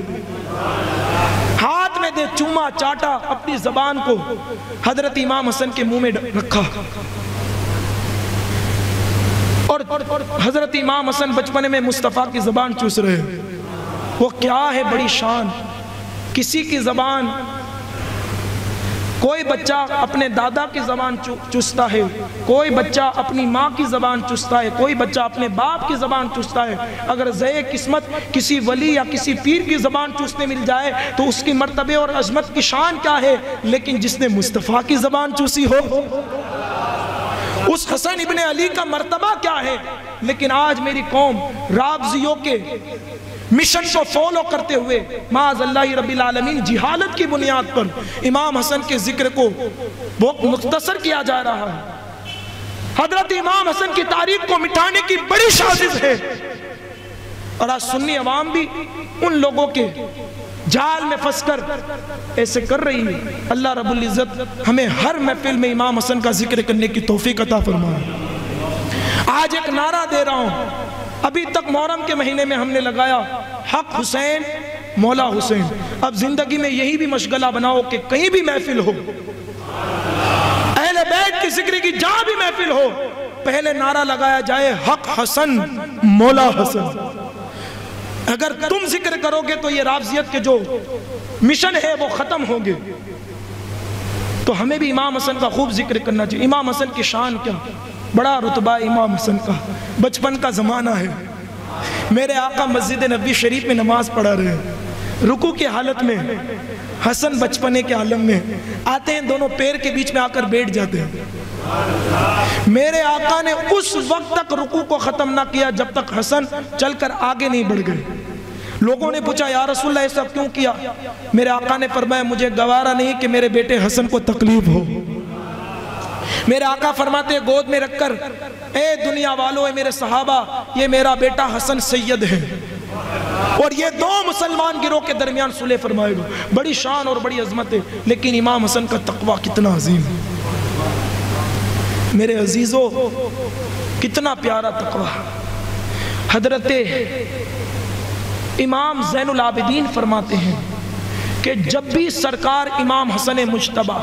ہاتھ میں دے، چوما چاٹا، اپنی زبان کو حضرت امام حسن کے منہ میں رکھا، اور حضرت امام حسن بچپنے میں مصطفیٰ کی زبان چوس رہے ہیں۔ وہ کیا ہے بڑی شان، کسی کی زبان، کوئی بچہ اپنے دادا کی زبان چوستا ہے، کوئی بچہ اپنی ماں کی زبان چوستا ہے، کوئی بچہ اپنے باپ کی زبان چوستا ہے۔ اگر زے قسمت کسی ولی یا کسی پیر کی زبان چوسنے مل جائے تو اس کی مرتبے اور عظمت کی شان کیا ہے، لیکن جس نے مصطفیٰ کی زبان چوسی ہو اس حسن ابن علی کا مرتبہ کیا ہے۔ لیکن آج میری قوم رافضیوں کے مشن کو فالو کرتے ہوئے معاذ اللہ رب العالمین جہالت کی بنیاد پر امام حسن کے ذکر کو بہت مختصر کیا جا رہا ہے۔ حضرت امام حسن کی تاریخ کو مٹانے کی بڑی سازش ہے، اور آج سنی عوام بھی ان لوگوں کے جال میں پھنس کر ایسے کر رہی ہے۔ اللہ رب العزت ہمیں ہر محفل میں امام حسن کا ذکر کرنے کی توفیق عطا فرمائے۔ آج ایک نعرہ دے رہا ہوں، ابھی تک محرم کے مہینے میں ہم نے لگایا حق حسین مولا حسین، اب زندگی میں یہی بھی مشغلہ بناؤ کہ کہیں بھی محفل ہو، اہل بیت کی ذکر کی جہاں بھی محفل ہو، پہلے نعرہ لگایا جائے حق حسن مولا حسن۔ اگر تم ذکر کرو گے تو یہ رافضیت کے جو مشن ہے وہ ختم ہوں گے۔ تو ہمیں بھی امام حسن کا خوب ذکر کرنا چاہیے۔ امام حسن کی شان کیا، بڑا رتبہ امام حسن کا، بچپن کا زمانہ ہے۔ میرے آقا مسجد نبوی شریف میں نماز پڑھا رہے ہیں، رکوع کی حالت میں حسن بچپنے کے عالم میں آتے ہیں، دونوں پیر کے بیچ میں آ کر بیٹھ جاتے ہیں۔ میرے آقا نے اس وقت تک رکوع کو ختم نہ کیا جب تک حسن چل کر آگے نہیں بڑھ گئے۔ لوگوں نے پوچھا یا رسول اللہ ایسا کیوں کیا؟ میرے آقا نے فرمایا مجھے گوارا نہیں کہ میرے بیٹے حسن کو تکلیف ہو۔ میرے آقا فرماتے گود میں رکھ کر اے دنیا والوں، اے میرے صحابہ، یہ میرا بیٹا حسن سید ہے، اور یہ دو مسلمان گروہ کے درمیان صلح فرمائے گا۔ بڑی شان اور بڑی عظمت ہے، لیکن امام حسن کا تقویٰ کتنا عظیم ہے میرے عزیزوں، کتنا پیارا تقویٰ۔ حضرت امام زین العابدین فرماتے ہیں کہ جب بھی سرکار امام حسن مجتبی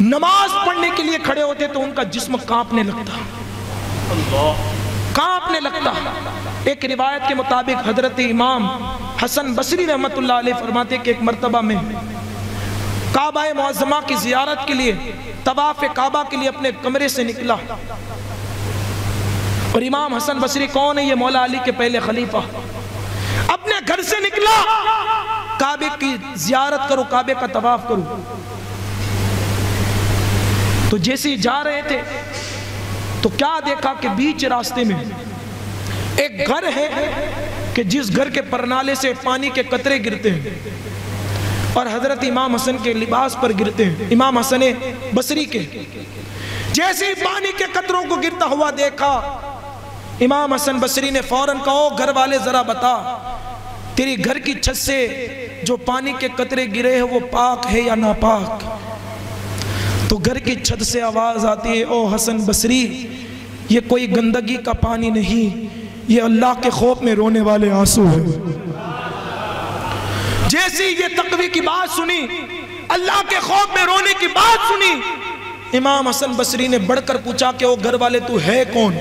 نماز پڑھنے کے لیے کھڑے ہوتے تو ان کا جسم کانپنے لگتا۔ ایک روایت کے مطابق حضرت امام حسن بصری رحمت اللہ علیہ فرماتے کہ ایک مرتبہ میں کعبہ معظمہ کی زیارت کے لیے، طواف کعبہ کے لیے اپنے کمرے سے نکلا، اور امام حسن بصری کون ہے؟ یہ مولا علی کے پہلے خلیفہ، اپنے گھر سے نکلا، کعبے کی زیارت کرو، کعبے کا طواف کرو۔ تو جیسے ہی جا رہے تھے تو کیا دیکھا کہ بیچ راستے میں ایک گھر ہے کہ جس گھر کے پرنالے سے پانی کے قطرے گرتے ہیں اور حضرت امام حسن کے لباس پر گرتے ہیں، امام حسن بصری کے۔ جیسے ہی پانی کے قطروں کو گرتا ہوا دیکھا، امام حسن بصری نے فوراً کہا گھر والے ذرا بتا تیری گھر کی چھت سے جو پانی کے قطرے گرے ہیں وہ پاک ہے یا ناپاک؟ تو گھر کی چھت سے آواز آتی ہے، او حسن بصری، یہ کوئی گندگی کا پانی نہیں، یہ اللہ کے خوف میں رونے والے آنسو ہیں۔ جیسی یہ تقوی کی بات سنی، اللہ کے خوف میں رونے کی بات سنی، امام حسن بصری نے بڑھ کر پوچھا کہ او گھر والے تو ہے کون؟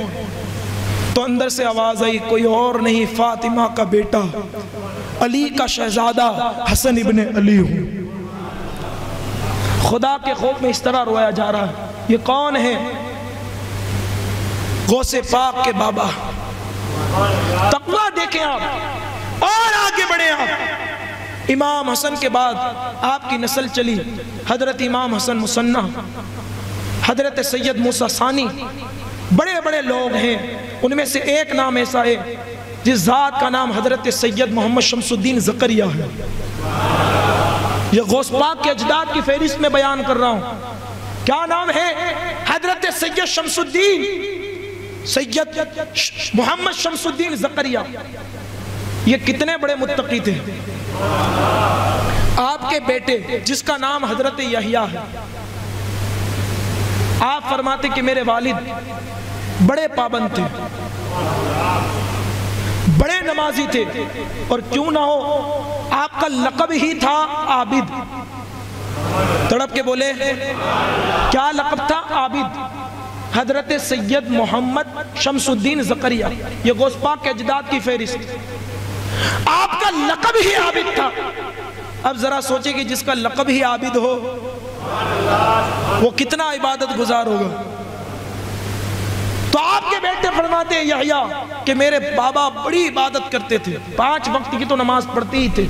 تو اندر سے آواز آئی، کوئی اور نہیں، فاطمہ کا بیٹا، علی کا شہزادہ حسن ابن علی ہوں۔ خدا کے خوف میں اس طرح رویا جا رہا ہے۔ یہ کون ہے؟ غوث پاک کے بابا۔ تقویٰ دیکھیں آپ اور آگے بڑھیں آپ۔ امام حسن کے بعد آپ کی نسل چلی، حضرت امام حسن مثنی، حضرت سید موسیٰ ثانی، بڑے بڑے لوگ ہیں۔ ان میں سے ایک نام ایسا ہے جس ذات کا نام حضرت سید محمد شمس الدین زکریا ہے۔ یہ غوث پاک کے اجداد کی فہرست میں بیان کر رہا ہوں۔ کیا نام ہے؟ حضرت سید شمس الدین، سید محمد شمس الدین زکریا۔ یہ کتنے بڑے متقی تھے۔ آپ کے بیٹے جس کا نام حضرت یحییٰ ہے، آپ فرماتے کہ میرے والد بڑے پابند تھے، بڑے نمازی تھے، اور کیوں نہ ہو آپ کا لقب ہی تھا عابد۔ تڑپ کے بولے کیا لقب تھا؟ عابد۔ حضرت سید محمد شمس الدین زکریا، یہ غوث پاک کے اجداد کی فہرست، آپ کا لقب ہی عابد تھا۔ اب ذرا سوچیں کہ جس کا لقب ہی عابد ہو وہ کتنا عبادت گزار ہوگا۔ تو آپ کے بیٹے فرماتے ہیں یحییٰ کہ میرے بابا بڑی عبادت کرتے تھے، 5 وقت کی تو نماز پڑھتے ہی تھے،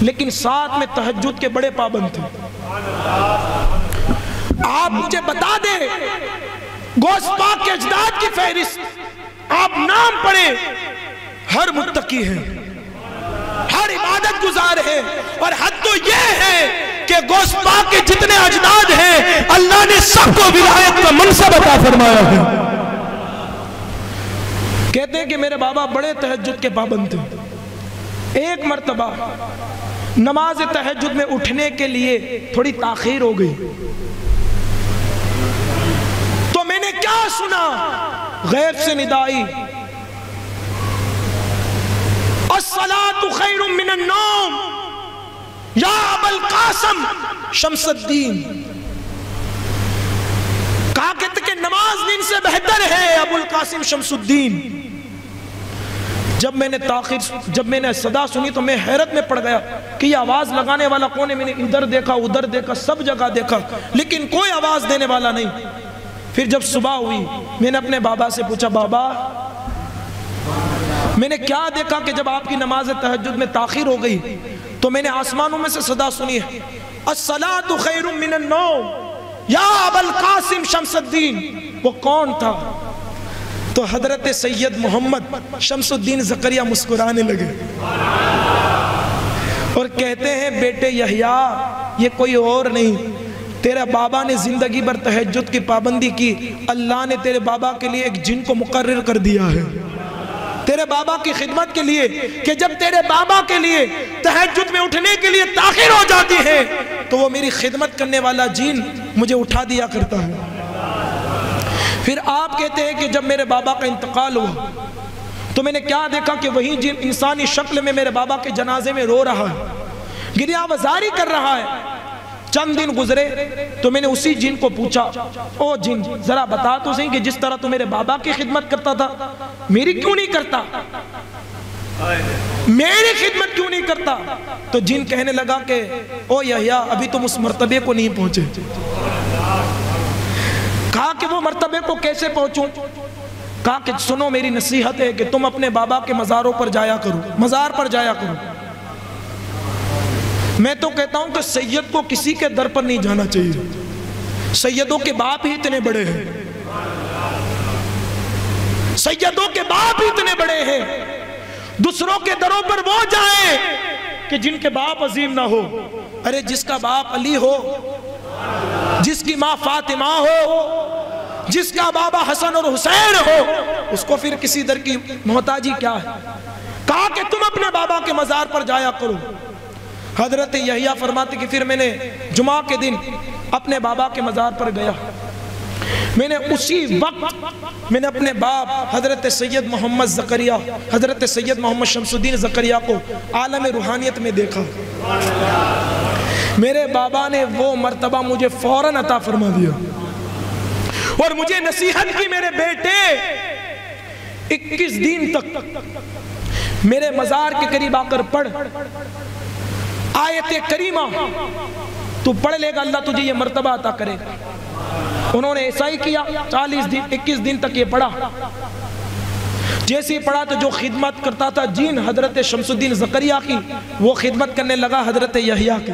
لیکن ساتھ میں تہجد کے بڑے پابند تھے۔ آپ مجھے بتا دیں غوث پاک کے اجداد کی فہرست، آپ نام پڑھیں، ہر متقی ہے، ہر عبادت گزار ہے، اور حد تو یہ ہے کہ غوث پاک کے جتنے اجداد ہیں اللہ نے سب کو ولایت کا منصب عطا فرمایا ہے۔ کہتے ہیں کہ میرے بابا بڑے تہجد کے پابند تھے۔ ایک مرتبہ نماز تہجد میں اٹھنے کے لیے تھوڑی تاخیر ہو گئی، تو میں نے کیا سنا؟ غیب سے ندائی، الصلاة خیر من النوم یا ابا القاسم شمس الدین۔ کہا کہتے کہ نماز نیند سے بہتر ہے ابو القاسم شمس الدین۔ جب میں نے صدا سنی تو میں حیرت میں پڑ گیا کہ یہ آواز لگانے والا کون ہے۔ میں نے ادھر دیکھا ادھر دیکھا، سب جگہ دیکھا، لیکن کوئی آواز دینے والا نہیں۔ پھر جب صبح ہوئی میں نے اپنے بابا سے پوچھا، بابا میں نے کیا دیکھا کہ جب آپ کی نماز تہجد میں تاخیر ہو گئی تو میں نے آسمانوں میں سے صدا سنی ہے، الصلاة خیر من النوم یا ابا القاسم شمس الدین۔ وہ کون تھا؟ تو حضرت سید محمد شمس الدین زکریا مسکرانے لگے اور کہتے ہیں بیٹے یحییٰ یہ کوئی اور نہیں، تیرے بابا نے زندگی بھر تہجد کی پابندی کی، اللہ نے تیرے بابا کے لیے ایک جن کو مقرر کر دیا ہے تیرے بابا کی خدمت کے لیے، کہ جب تیرے بابا کے لیے تہجد میں اٹھنے کے لیے تاخیر ہو جاتی ہے تو وہ میری خدمت کرنے والا جن مجھے اٹھا دیا کرتا ہے۔ پھر آپ کہتے ہیں کہ جب میرے بابا کا انتقال ہوا تو میں نے کیا دیکھا کہ وہی جن انسانی شکل میں میرے بابا کے جنازے میں رو رہا ہے، گریہ وزاری کر رہا ہے۔ چند دن گزرے تو میں نے اسی جن کو پوچھا، او جن ذرا بتا تو صحیح کہ جس طرح تو میرے بابا کی خدمت کرتا تھا میری کیوں نہیں کرتا، میری خدمت کیوں نہیں کرتا؟ تو جن کہنے لگا کہ او یحییٰ ابھی تم اس مرتبے کو نہیں پہنچے۔ کہا کہ وہ مرتبے کو کیسے پہنچوں؟ کہا کہ سنو میری نصیحت ہے کہ تم اپنے بابا کے مزاروں پر جایا کرو، مزار پر جایا کرو۔ میں تو کہتا ہوں کہ سید کو کسی کے در پر نہیں جانا چاہیے، سیدوں کے باپ ہی اتنے بڑے ہیں، سیدوں کے باپ ہی اتنے بڑے ہیں، دوسروں کے دروں پر وہ جائیں کہ جن کے باپ عظیم نہ ہو۔ ارے جس کا باپ علی ہو، جس کی ماں فاطمہ ہو، جس کا بابا حسن اور حسین ہو، اس کو پھر کسی در کی محتاجی کیا ہے؟ کہا کہ تم اپنے بابا کے مزار پر جایا کرو۔ حضرت یحییٰ فرماتے کہ پھر میں نے جمعہ کے دن اپنے بابا کے مزار پر گیا، میں نے اسی وقت میں نے اپنے باپ حضرت سید محمد زکریہ، حضرت سید محمد شمس الدین زکریہ کو عالم روحانیت میں دیکھا۔ میرے بابا نے وہ مرتبہ مجھے فوراً عطا فرما دیا اور مجھے نصیحت کی، میرے بیٹے 21 دن تک میرے مزار کے قریب آ کر پڑھ، آیت کریمہ تو پڑھ لے گا اللہ تجھے یہ مرتبہ عطا کرے گا۔ انہوں نے ایسا ہی کیا، 21 دن تک یہ پڑھا۔ جیسے ہی پڑھا تو جو خدمت کرتا تھا جن حضرت شمس الدین زکریہ کی، وہ خدمت کرنے لگا حضرت یحییٰ کی،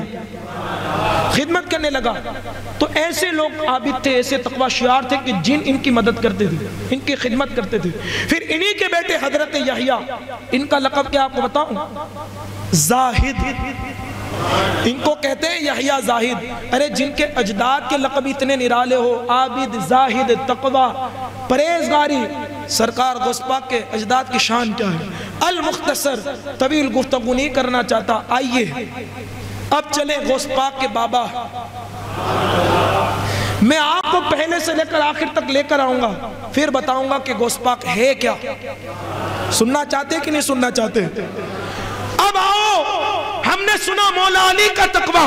خدمت کرنے لگا۔ تو ایسے لوگ عابد تھے، ایسے تقوی شعار تھے کہ جن ان کی مدد کرتے تھے، ان کی خدمت کرتے تھے۔ پھر انہی کے بیٹے حضرت یحییٰ، ان کا لقب کیا آپ کو بتاؤں؟ زاہد، ان کو کہتے ہیں یحییٰ زاہد۔ ارے جن کے اجداد کے لقب اتنے نرالے ہو، عابد، زاہد، تقوی، پرہیزگاری، سرکار غوث پاک کے اجداد کی شان کیا ہے؟ المختصر، طویل گفتگو نہیں کرنا چاہتا، آئیے اب چلیں غوث پاک کے بابا۔ میں آپ کو پہلے سے لے کر آخر تک لے کر آؤں گا، پھر بتاؤں گا کہ غوث پاک ہے کیا۔ سننا چاہتے کہ نہیں سننا چاہتے؟ اب آؤ، ہم نے سنا مولا علی کا تقوی،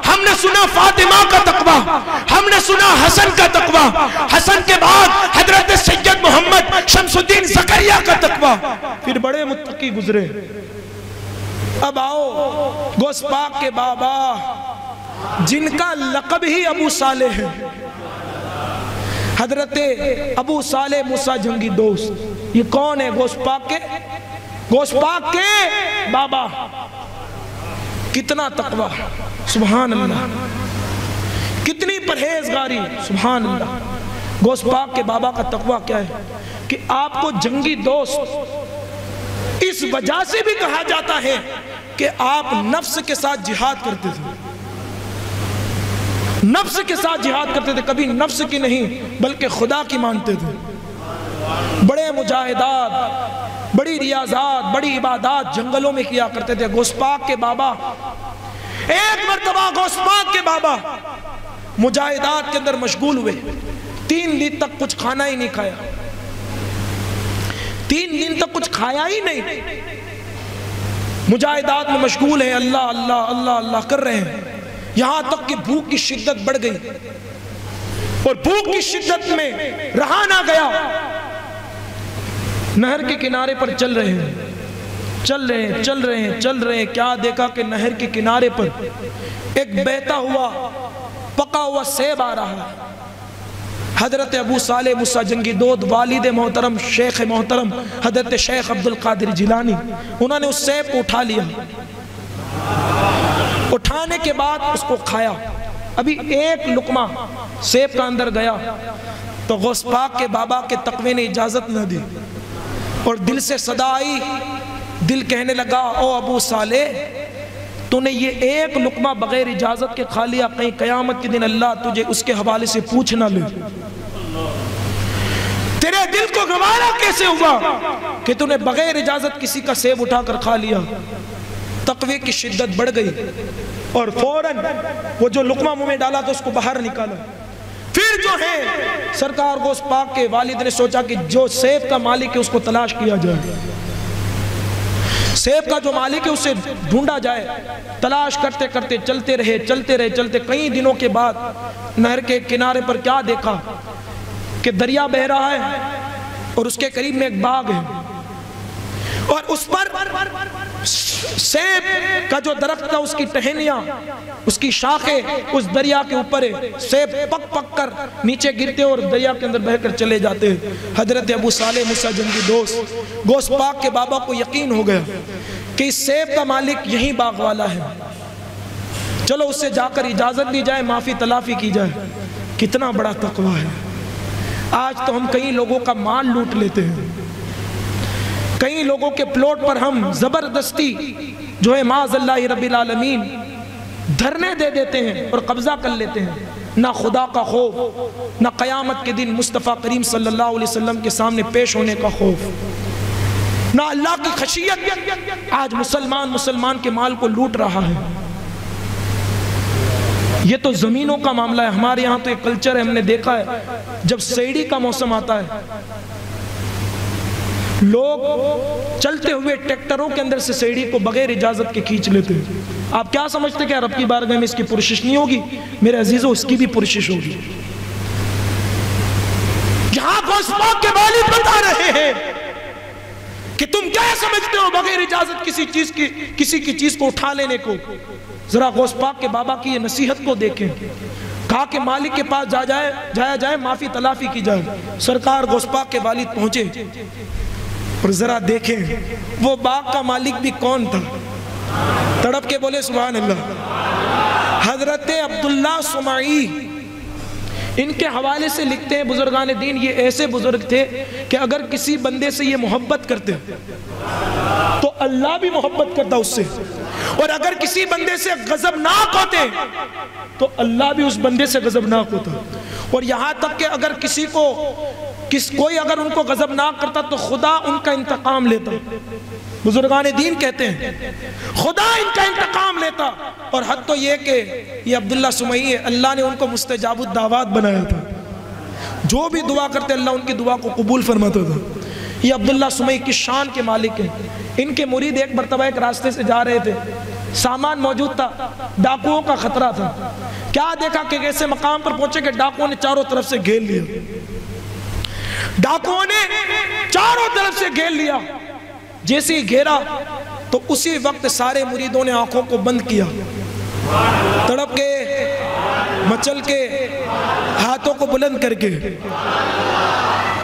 ہم نے سنا فاطمہ کا تقوی، ہم نے سنا حسن کا تقوی، حسن کے بعد حضرت سید محمد شمس الدین زکریہ کا تقوی، پھر بڑے متقی گزرے۔ اب آؤ غوث پاک کے بابا جن کا لقب ہی ابو صالح ہے، حضرت ابو صالح موسیٰ جنگی دوست۔ یہ کون ہے؟ غوث پاک کے بابا۔ کتنا تقوی، سبحان اللہ، کتنی پرہیزگاری، سبحان اللہ۔ غوث پاک کے بابا کا تقوی کیا ہے کہ آپ کو جنگی دوست اس وجہ سے بھی کہا جاتا ہے کہ آپ نفس کے ساتھ جہاد کرتے تھے، نفس کے ساتھ جہاد کرتے تھے، کبھی نفس کی نہیں بلکہ خدا کی مانتے تھے۔ بڑے مجاہدات، بڑی ریاضات، بڑی عبادات جنگلوں میں کیا کرتے تھے۔ غوث پاک کے بابا، ایک مرتبہ غوث پاک کے بابا مجاہدات کے اندر مشغول ہوئے، 3 دن تک کچھ کھانا ہی نہیں کھایا، 3 دن تک کچھ کھایا ہی نہیں، مجاہدات میں مشغول ہیں، اللہ اللہ اللہ اللہ کر رہے ہیں، یہاں تک کہ بھوک کی شدت بڑھ گئی، اور بھوک کی شدت میں رہا نہ گیا۔ نہر کے کنارے پر چل رہے ہیں، کیا دیکھا کہ نہر کے کنارے پر ایک بہتا ہوا پکا ہوا سیب آ رہا ہے۔ حضرت ابو صالح موسیٰ جنگی دود، والد محترم شیخ محترم حضرت شیخ عبدالقادر جیلانی، انہوں نے اس سیب کو اٹھا لیا، اٹھانے کے بعد اس کو کھایا۔ ابھی ایک لقمہ سیب کا اندر گیا تو غوث پاک کے بابا کے تقوی نے اجازت نہ دی، اور دل سے صدا آئی، دل کہنے لگا او ابو صالح، تو نے یہ ایک لقمہ بغیر اجازت کے کھا لیا، کہیں قیامت کے دن اللہ تجھے اس کے حوالے سے پوچھ نہ لے۔ تیرے دل کو گوارا کیسے ہوا کہ تو نے بغیر اجازت کسی کا سیب اٹھا کر کھا لیا؟ تقوی کی شدت بڑھ گئی، اور فوراً وہ جو لقمہ منہ میں ڈالا تو اس کو باہر نکالا۔ پھر جو ہے سرکار غوث پاک کے والد نے سوچا کہ جو سیب کا مالک ہے اس کو تلاش کیا جائے، سیب کا جو مالک ہے اسے ڈھونڈا جائے۔ تلاش کرتے کرتے چلتے رہے، کئی دنوں کے بعد نہر کے کنارے پر کیا دیکھا کہ دریا بہہ رہا ہے، اور اس کے قریب میں ایک باغ ہے، اور اس پر سیب کا جو درخت تھا اس کی ٹہنیاں، اس کی شاخیں اس دریا کے اوپر ہے، سیب پک پک کر نیچے گرتے اور دریا کے اندر بہہ کر چلے جاتے ہیں۔ حضرت ابو صالح موسیٰ جنگی دوست، غوث پاک کے بابا کو یقین ہو گیا کہ اس سیب کا مالک یہی باغ والا ہے، چلو اس سے جا کر اجازت لی جائے، معافی تلافی کی جائے۔ کتنا بڑا تقوی ہے۔ آج تو ہم کئی لوگوں کا مال لوٹ لیتے ہیں، کئی لوگوں کے پلوٹ پر ہم زبردستی جو ہے معاذ اللہ رب العالمین دھرنے دے دیتے ہیں اور قبضہ کر لیتے ہیں۔ نہ خدا کا خوف، نہ قیامت کے دن مصطفیٰ کریم صلی اللہ علیہ وسلم کے سامنے پیش ہونے کا خوف، نہ اللہ کی خشیت۔ آج مسلمان کے مال کو لوٹ رہا ہے۔ یہ تو زمینوں کا معاملہ ہے. ہمارے یہاں تو ایک کلچر ہے, ہم نے دیکھا ہے جب سیڑھی کا موسم آتا ہے لوگ چلتے ہوئے ٹریکٹروں کے اندر سے سیڑھی کو بغیر اجازت کے کھینچ لیتے ہیں. آپ کیا سمجھتے ہیں کہ رب کی بارگاہ میں اس کی پرشش نہیں ہوگی؟ میرے عزیزوں, اس کی بھی پرشش ہوگی. یہاں غوث پاک کے والد بتا رہے ہیں کہ تم کیا سمجھتے ہو بغیر اجازت کسی کی چیز کو اٹھا لینے کو. ذرا غوث پاک کے بابا کی یہ نصیحت کو دیکھیں. کہا کہ مالک کے پاس جایا جائے, معافی تلافی کی جائے. سرکار غوث پاک کے والد پہنچے اور ذرا دیکھیں وہ باغ کا مالک بھی کون تھا. تڑپ کے بولے سبحان اللہ. حضرت عبداللہ سمعی ان کے حوالے سے لکھتے ہیں بزرگان دین, یہ ایسے بزرگ تھے کہ اگر کسی بندے سے یہ محبت کرتے تو اللہ بھی محبت کرتا اس سے, اور اگر کسی بندے سے غضبناک ہوتے تو اللہ بھی اس بندے سے غضبناک ہوتا. اور یہاں تک کہ اگر کوئی اگر ان کو غضبناک کرتا تو خدا ان کا انتقام لیتا. بزرگان دین کہتے ہیں خدا ان کا انتقام لیتا. اور حد تو یہ کہ یہ عبداللہ سمعی ہے, اللہ نے ان کو مستجاب الدعوات بنایا تھا. جو بھی دعا کرتے اللہ ان کی دعا کو قبول فرماتا تھا. یہ عبداللہ سمعی کی شان کے مالک ہیں. ان کے مرید ایک مرتبہ ایک راستے سے جا رہے تھے, سامان موجود تھا, ڈاکوؤں کا خطرہ تھا. کیا دیکھا کہ ایسے مقام پر پہنچے کہ ڈاکوؤں نے چاروں طرف سے گھیر لیا. ڈاکوؤں نے چاروں طرف سے گھیر لیا. جیسے ہی گھیرا تو اسی وقت سارے مریدوں نے آنکھوں کو بند کیا, تڑپ کے, مچل کے, ہاتھوں کو بلند کر کے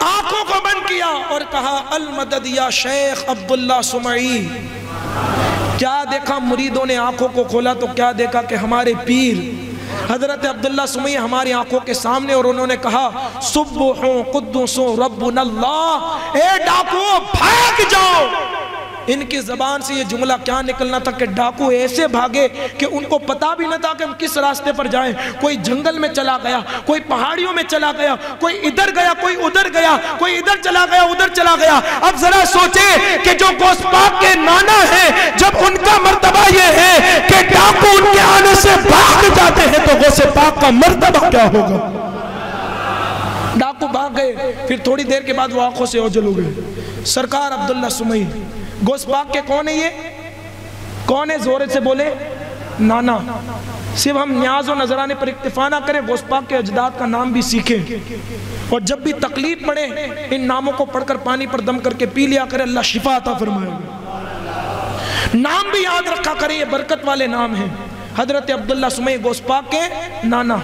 آنکھوں کو بند کیا اور کہا المدد یا شیخ عبداللہ سمعی. کیا دیکھا مریدوں نے آنکھوں کو کھولا تو کیا دیکھا کہ ہمارے پیر حضرت عبداللہ سمعی ہماری آنکھوں کے سامنے, اور انہوں نے کہا سبح قدوس ربنا اللہ, اے ڈاکو بھاگ جاؤ. ان کی زبان سے یہ جملہ کیا نکلنا تھا کہ ڈاکو ایسے بھاگے کہ ان کو پتا بھی نہ تھا کہ ہم کس راستے پر جائیں. کوئی جنگل میں چلا گیا, کوئی پہاڑیوں میں چلا گیا, کوئی ادھر گیا, کوئی ادھر گیا, کوئی ادھر چلا گیا, ادھر چلا گیا. اب ذرا سوچیں کہ جو غوث پاک کے نانا ہیں, جب ان کا مرتبہ یہ ہے کہ ڈاکو ان کے آنے سے بھاگ جاتے ہیں تو غوث پاک کا مرتبہ کیا ہوگا. ڈاکو بھاگ گئے, پھر تھوڑی دیر کے بعد وہ آنکھوں سے اوجھل ہو گئے. سرکار عبداللہ سمعی غوث پاک کے کون ہے, یہ کون ہے؟ زور سے بولے نانا. صرف ہم نیاز و نذرانے پر اکتفا نہ کریں, غوث پاک کے اجداد کا نام بھی سیکھیں, اور جب بھی تکلیف پڑے ان ناموں کو پڑھ کر پانی پر دم کر کے پی لیا کرے, اللہ شفا عطا فرمائے گا. نام بھی یاد رکھا کریں, یہ برکت والے نام ہیں. حضرت عبداللہ سمعی غوث پاک کے نانا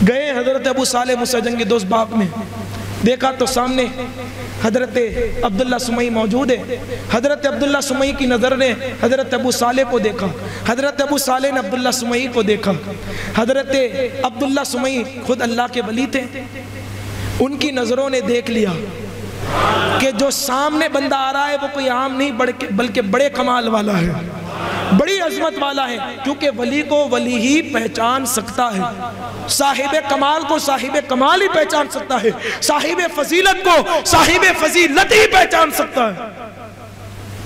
گئے حضرت ابو صالح موسیٰ جنگی دوست باغ میں. دیکھا تو سامنے حضرت عبداللہ سمعی موجود ہے. حضرت عبداللہ سمعی کی نظر نے حضرت ابو صالح کو دیکھا, حضرت ابو صالح نے عبداللہ سمعی کو دیکھا. حضرت عبداللہ سمعی خود اللہ کے ولی تھے. ان کی نظروں نے دیکھ لیا کہ جو سامنے بندہ آ رہا ہے وہ کوئی عام نہیں بلکہ بڑے کمال والا ہے, بڑی عظمت والا ہے. کیونکہ ولی کو ولی ہی پہچان سکتا ہے, صاحب کمال کو صاحب کمال ہی پہچان سکتا ہے, صاحب فضیلت کو صاحب فضیلت ہی پہچان سکتا ہے.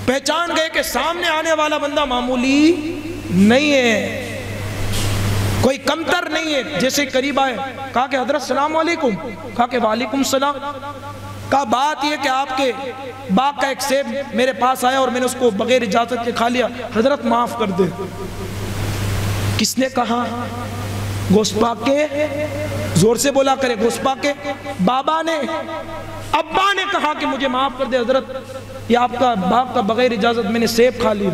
پہچان گئے کہ سامنے آنے والا بندہ معمولی نہیں ہے, کوئی کمتر نہیں ہے. جیسے قریب آئے, کہا کہ حضرت السلام علیکم. کہا کہ وعلیکم السلام. کہا بات یہ کہ آپ کے باغ کا ایک سیب میرے پاس آیا اور میں نے اس کو بغیر اجازت کے کھا لیا, حضرت معاف کر دے. کس نے کہا؟ غوث پاک کے, زور سے بولا کرے, غوث پاک کے بابا نے, ابا نے کہا کہ مجھے معاف کر دے حضرت, یہ آپ کا باغ کا بغیر اجازت میں نے سیب کھا لیا.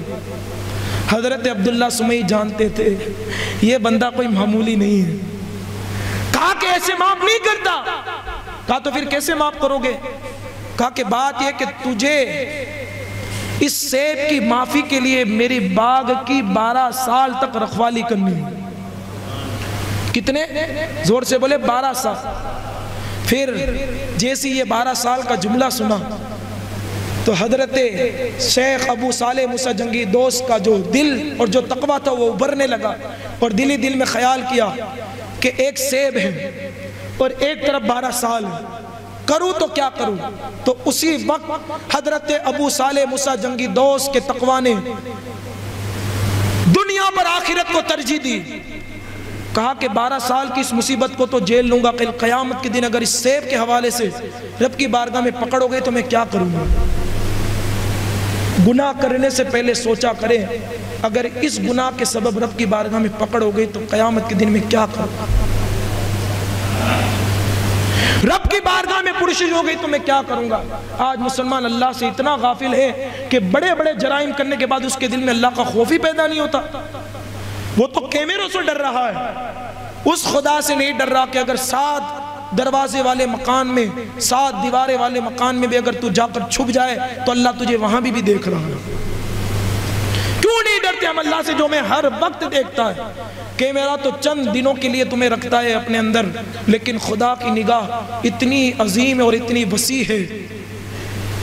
حضرت عبداللہ سمعی جانتے تھے یہ بندہ کوئی معمولی نہیں ہے. کہا کہ ایسے معاف نہیں کرتا. کہا تو پھر کیسے معاف کرو گے؟ کہا کہ بات یہ کہ تجھے اس سیب کی معافی کے لیے میری باغ کی 12 سال تک رکھوالی کرنی ہے. کتنے؟ زور سے بولے 12 سال. پھر جیسی یہ 12 سال کا جملہ سنا تو حضرت شیخ ابو صالح موسیٰ جنگی دوست کا جو دل اور جو تقویٰ تھا وہ ابھرنے لگا, اور دل ہی دل میں خیال کیا کہ ایک سیب ہے اور ایک طرف 12 سال ہے, کروں تو کیا کروں. تو اسی وقت حضرت ابو صالح موسیٰ جنگی دوست کے تقویٰ نے دنیا پر آخرت کو ترجیح دی. کہا کہ 12 سال کی اس مصیبت کو تو جیل لوں گا، قیامت کے دن اگر اس سیب کے حوالے سے رب کی بارگاہ میں پکڑو گے تو میں کیا کروں گا؟ گناہ کرنے سے پہلے سوچا کریں، اگر اس گناہ کے سبب رب کی بارگاہ میں پکڑو گے تو قیامت کے دن میں کیا کروں گا؟ رب کی بارگاہ میں پرسش ہو گئی تو میں کیا کروں گا؟ آج مسلمان اللہ سے اتنا غافل ہے کہ بڑے بڑے جرائم کرنے کے بعد اس کے دل میں اللہ کا خوف ہی پیدا نہیں ہوتا۔ وہ تو کیمروں سے ڈر رہا ہے، اس خدا سے نہیں ڈر رہا کہ اگر 7 دروازے والے مکان میں، 7 دیوارے والے مکان میں بھی اگر تو جا کر چھپ جائے تو اللہ تجھے وہاں بھی دیکھ رہا ہے۔ کیوں نہیں ڈرتے ہم اللہ سے جو میں ہر وقت دیکھتا ہے؟ کیمرہ تو چند دنوں کے لیے تمہیں رکھتا ہے اپنے اندر، لیکن خدا کی نگاہ اتنی عظیم اور اتنی وسیع ہے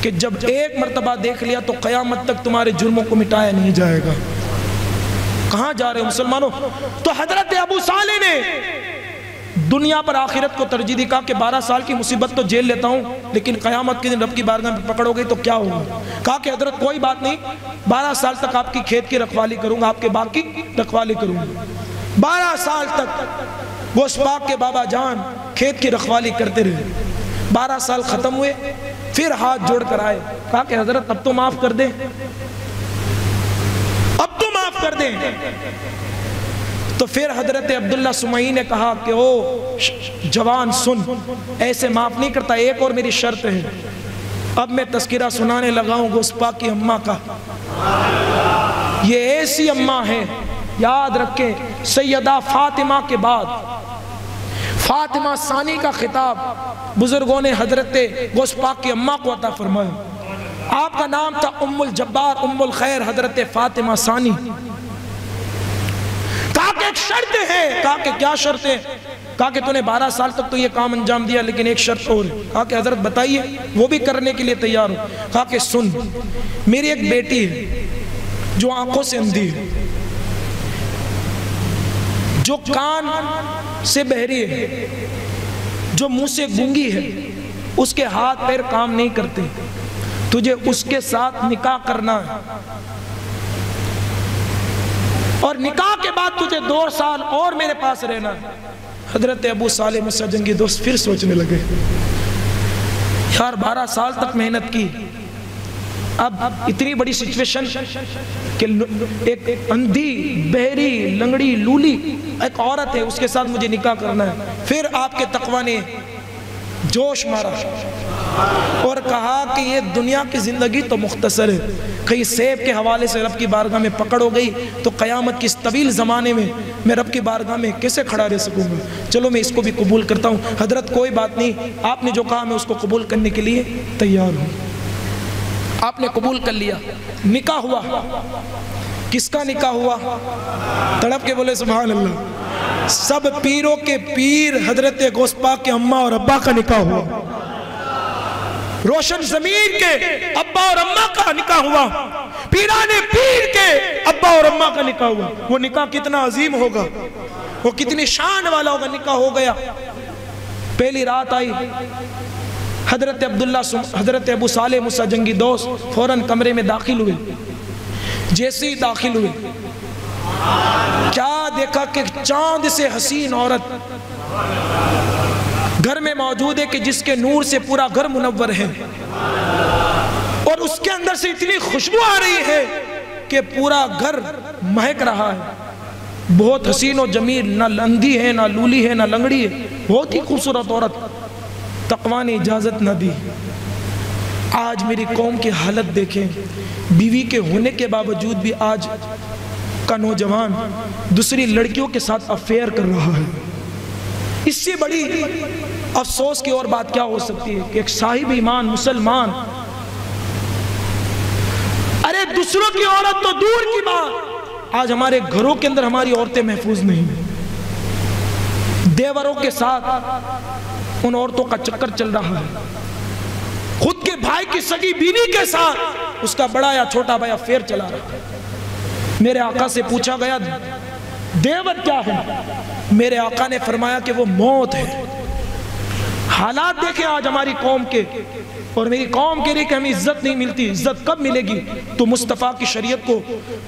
کہ جب ایک مرتبہ دیکھ لیا تو قیامت تک تمہارے جرموں کو مٹایا نہیں جائے گا۔ کہاں جا رہے ہیں مسلمانوں؟ تو حضرت ابو صالح نے دنیا پر آخرت کو ترجیح دی، کہا کہ 12 سال کی مصیبت تو جیل لیتا ہوں لیکن قیامت کے دن رب کی بارگاہ میں پکڑو گے تو کیا ہوگا؟ کہا کہ حضرت کوئی بات نہیں، 12 سال تک آپ کی کھیت کی رکھوالی کروں گا، آپ کے باغ کی رکھوالی کروں گا۔ 12 سال تک وہ اس باغ کے بابا جان کھیت کی رکھوالی کرتے رہے۔ 12 سال ختم ہوئے، پھر ہاتھ جوڑ کر آئے، کہا کہ حضرت اب تو معاف کر دیں، اب تو معاف کر دیں۔ تو پھر حضرت عبداللہ سمعی نے کہا کہ او جوان سن، ایسے معاف نہیں کرتا، ایک اور میری شرط ہے۔ اب میں تذکرہ سنانے لگا ہوں غوث پاک کی اماں کا۔ یہ ایسی اماں ہے، یاد رکھیں، سیدہ فاطمہ کے بعد فاطمہ ثانی کا خطاب بزرگوں نے حضرت غوث پاک کی اماں کو عطا فرمایا۔ آپ کا نام تھا ام الجبار ام الخیر حضرت فاطمہ ثانی۔ کہا کہ ایک شرط ہے، کہا کہ کیا شرط ہے؟ کہا کہ تو نے 12 سال تک تو یہ کام انجام دیا لیکن ایک شرط اور ہے۔ کہا کہ حضرت بتائیے، وہ بھی کرنے کے لیے تیار ہو۔ کہا کہ سن، میری ایک بیٹی ہے جو آنکھوں سے اندھی ہے، جو کان سے بہری ہے، جو منہ سے گونگی ہے، اس کے ہاتھ پیر کام نہیں کرتے، تجھے اس کے ساتھ نکاح کرنا ہے اور نکاح کے بعد تجھے 2 سال اور میرے پاس رہنا ہے۔ حضرت ابو صالح موسی جنگی دوست پھر سوچنے لگے، یار 12 سال تک محنت کی، اب اتنی بڑی سچویشن کہ ایک اندھی بہری لنگڑی لولی ایک عورت ہے، اس کے ساتھ مجھے نکاح کرنا ہے۔ پھر آپ کے تقوی نے جوش مارا اور کہا کہ یہ دنیا کی زندگی تو مختصر ہے، کہیں سیب کے حوالے سے رب کی بارگاہ میں پکڑ ہو گئی تو قیامت کی اس طویل زمانے میں رب کی بارگاہ میں کیسے کھڑا رہ سکوں گا؟ چلو میں اس کو بھی قبول کرتا ہوں۔ حضرت کوئی بات نہیں، آپ نے جو کہا میں اس کو قبول کرنے کے لیے تیار ہوں۔ آپ نے قبول کر لیا، نکاح ہوا۔ کس کا نکاح ہوا؟ تڑپ کے بولے سبحان اللہ۔ سب پیروں کے پیر حضرت غوث پاک کے اماں اور ابا کا نکاح ہوا، روشن ضمیر کے ابا اور اماں کا نکاح ہوا، پیران پیر کے ابا اور اماں کا نکاح ہوا۔ وہ نکاح کتنا عظیم ہوگا، وہ کتنی شان والا ہوگا۔ نکاح ہو گیا، پہلی رات آئی، حضرت ابو صالح موسی جنگی دوست فوراً کمرے میں داخل ہوئے۔ جیسے ہی داخل ہوئے کیا دیکھا کہ چاند سے حسین عورت گھر میں موجود ہے کہ جس کے نور سے پورا گھر منور ہے، اور اس کے اندر سے اتنی خوشبو آ رہی ہے کہ پورا گھر مہک رہا ہے۔ بہت حسین و جمیل، نہ اندھی ہے نہ لولی ہے نہ لنگڑی ہے، بہت ہی خوبصورت عورت۔ تقوی نے اجازت نہ دی۔ آج میری قوم کی حالت دیکھیں، بیوی کے ہونے کے باوجود بھی آج کا نوجوان دوسری لڑکیوں کے ساتھ افیئر کر رہا ہے۔ اس سے بڑی افسوس کی اور بات کیا ہو سکتی ہے کہ ایک صاحب ایمان مسلمان، ارے دوسروں کی عورت تو دور کی بات، آج ہمارے گھروں کے اندر ہماری عورتیں محفوظ نہیں ہیں۔ دیوروں کے ساتھ ان عورتوں کا چکر چل رہا ہے، خود کے بھائی کی سگی بیوی کے ساتھ اس کا بڑا یا چھوٹا بھائی افیئر چلا رہا ہے۔ میرے آقا سے پوچھا گیا دیور کیا ہے؟ میرے آقا نے فرمایا کہ وہ موت ہے۔ حالات دیکھیں آج ہماری قوم کے، اور میری قوم کے لیے کہ ہمیں عزت نہیں ملتی۔ عزت کب ملے گی؟ تو مصطفیٰ کی شریعت کو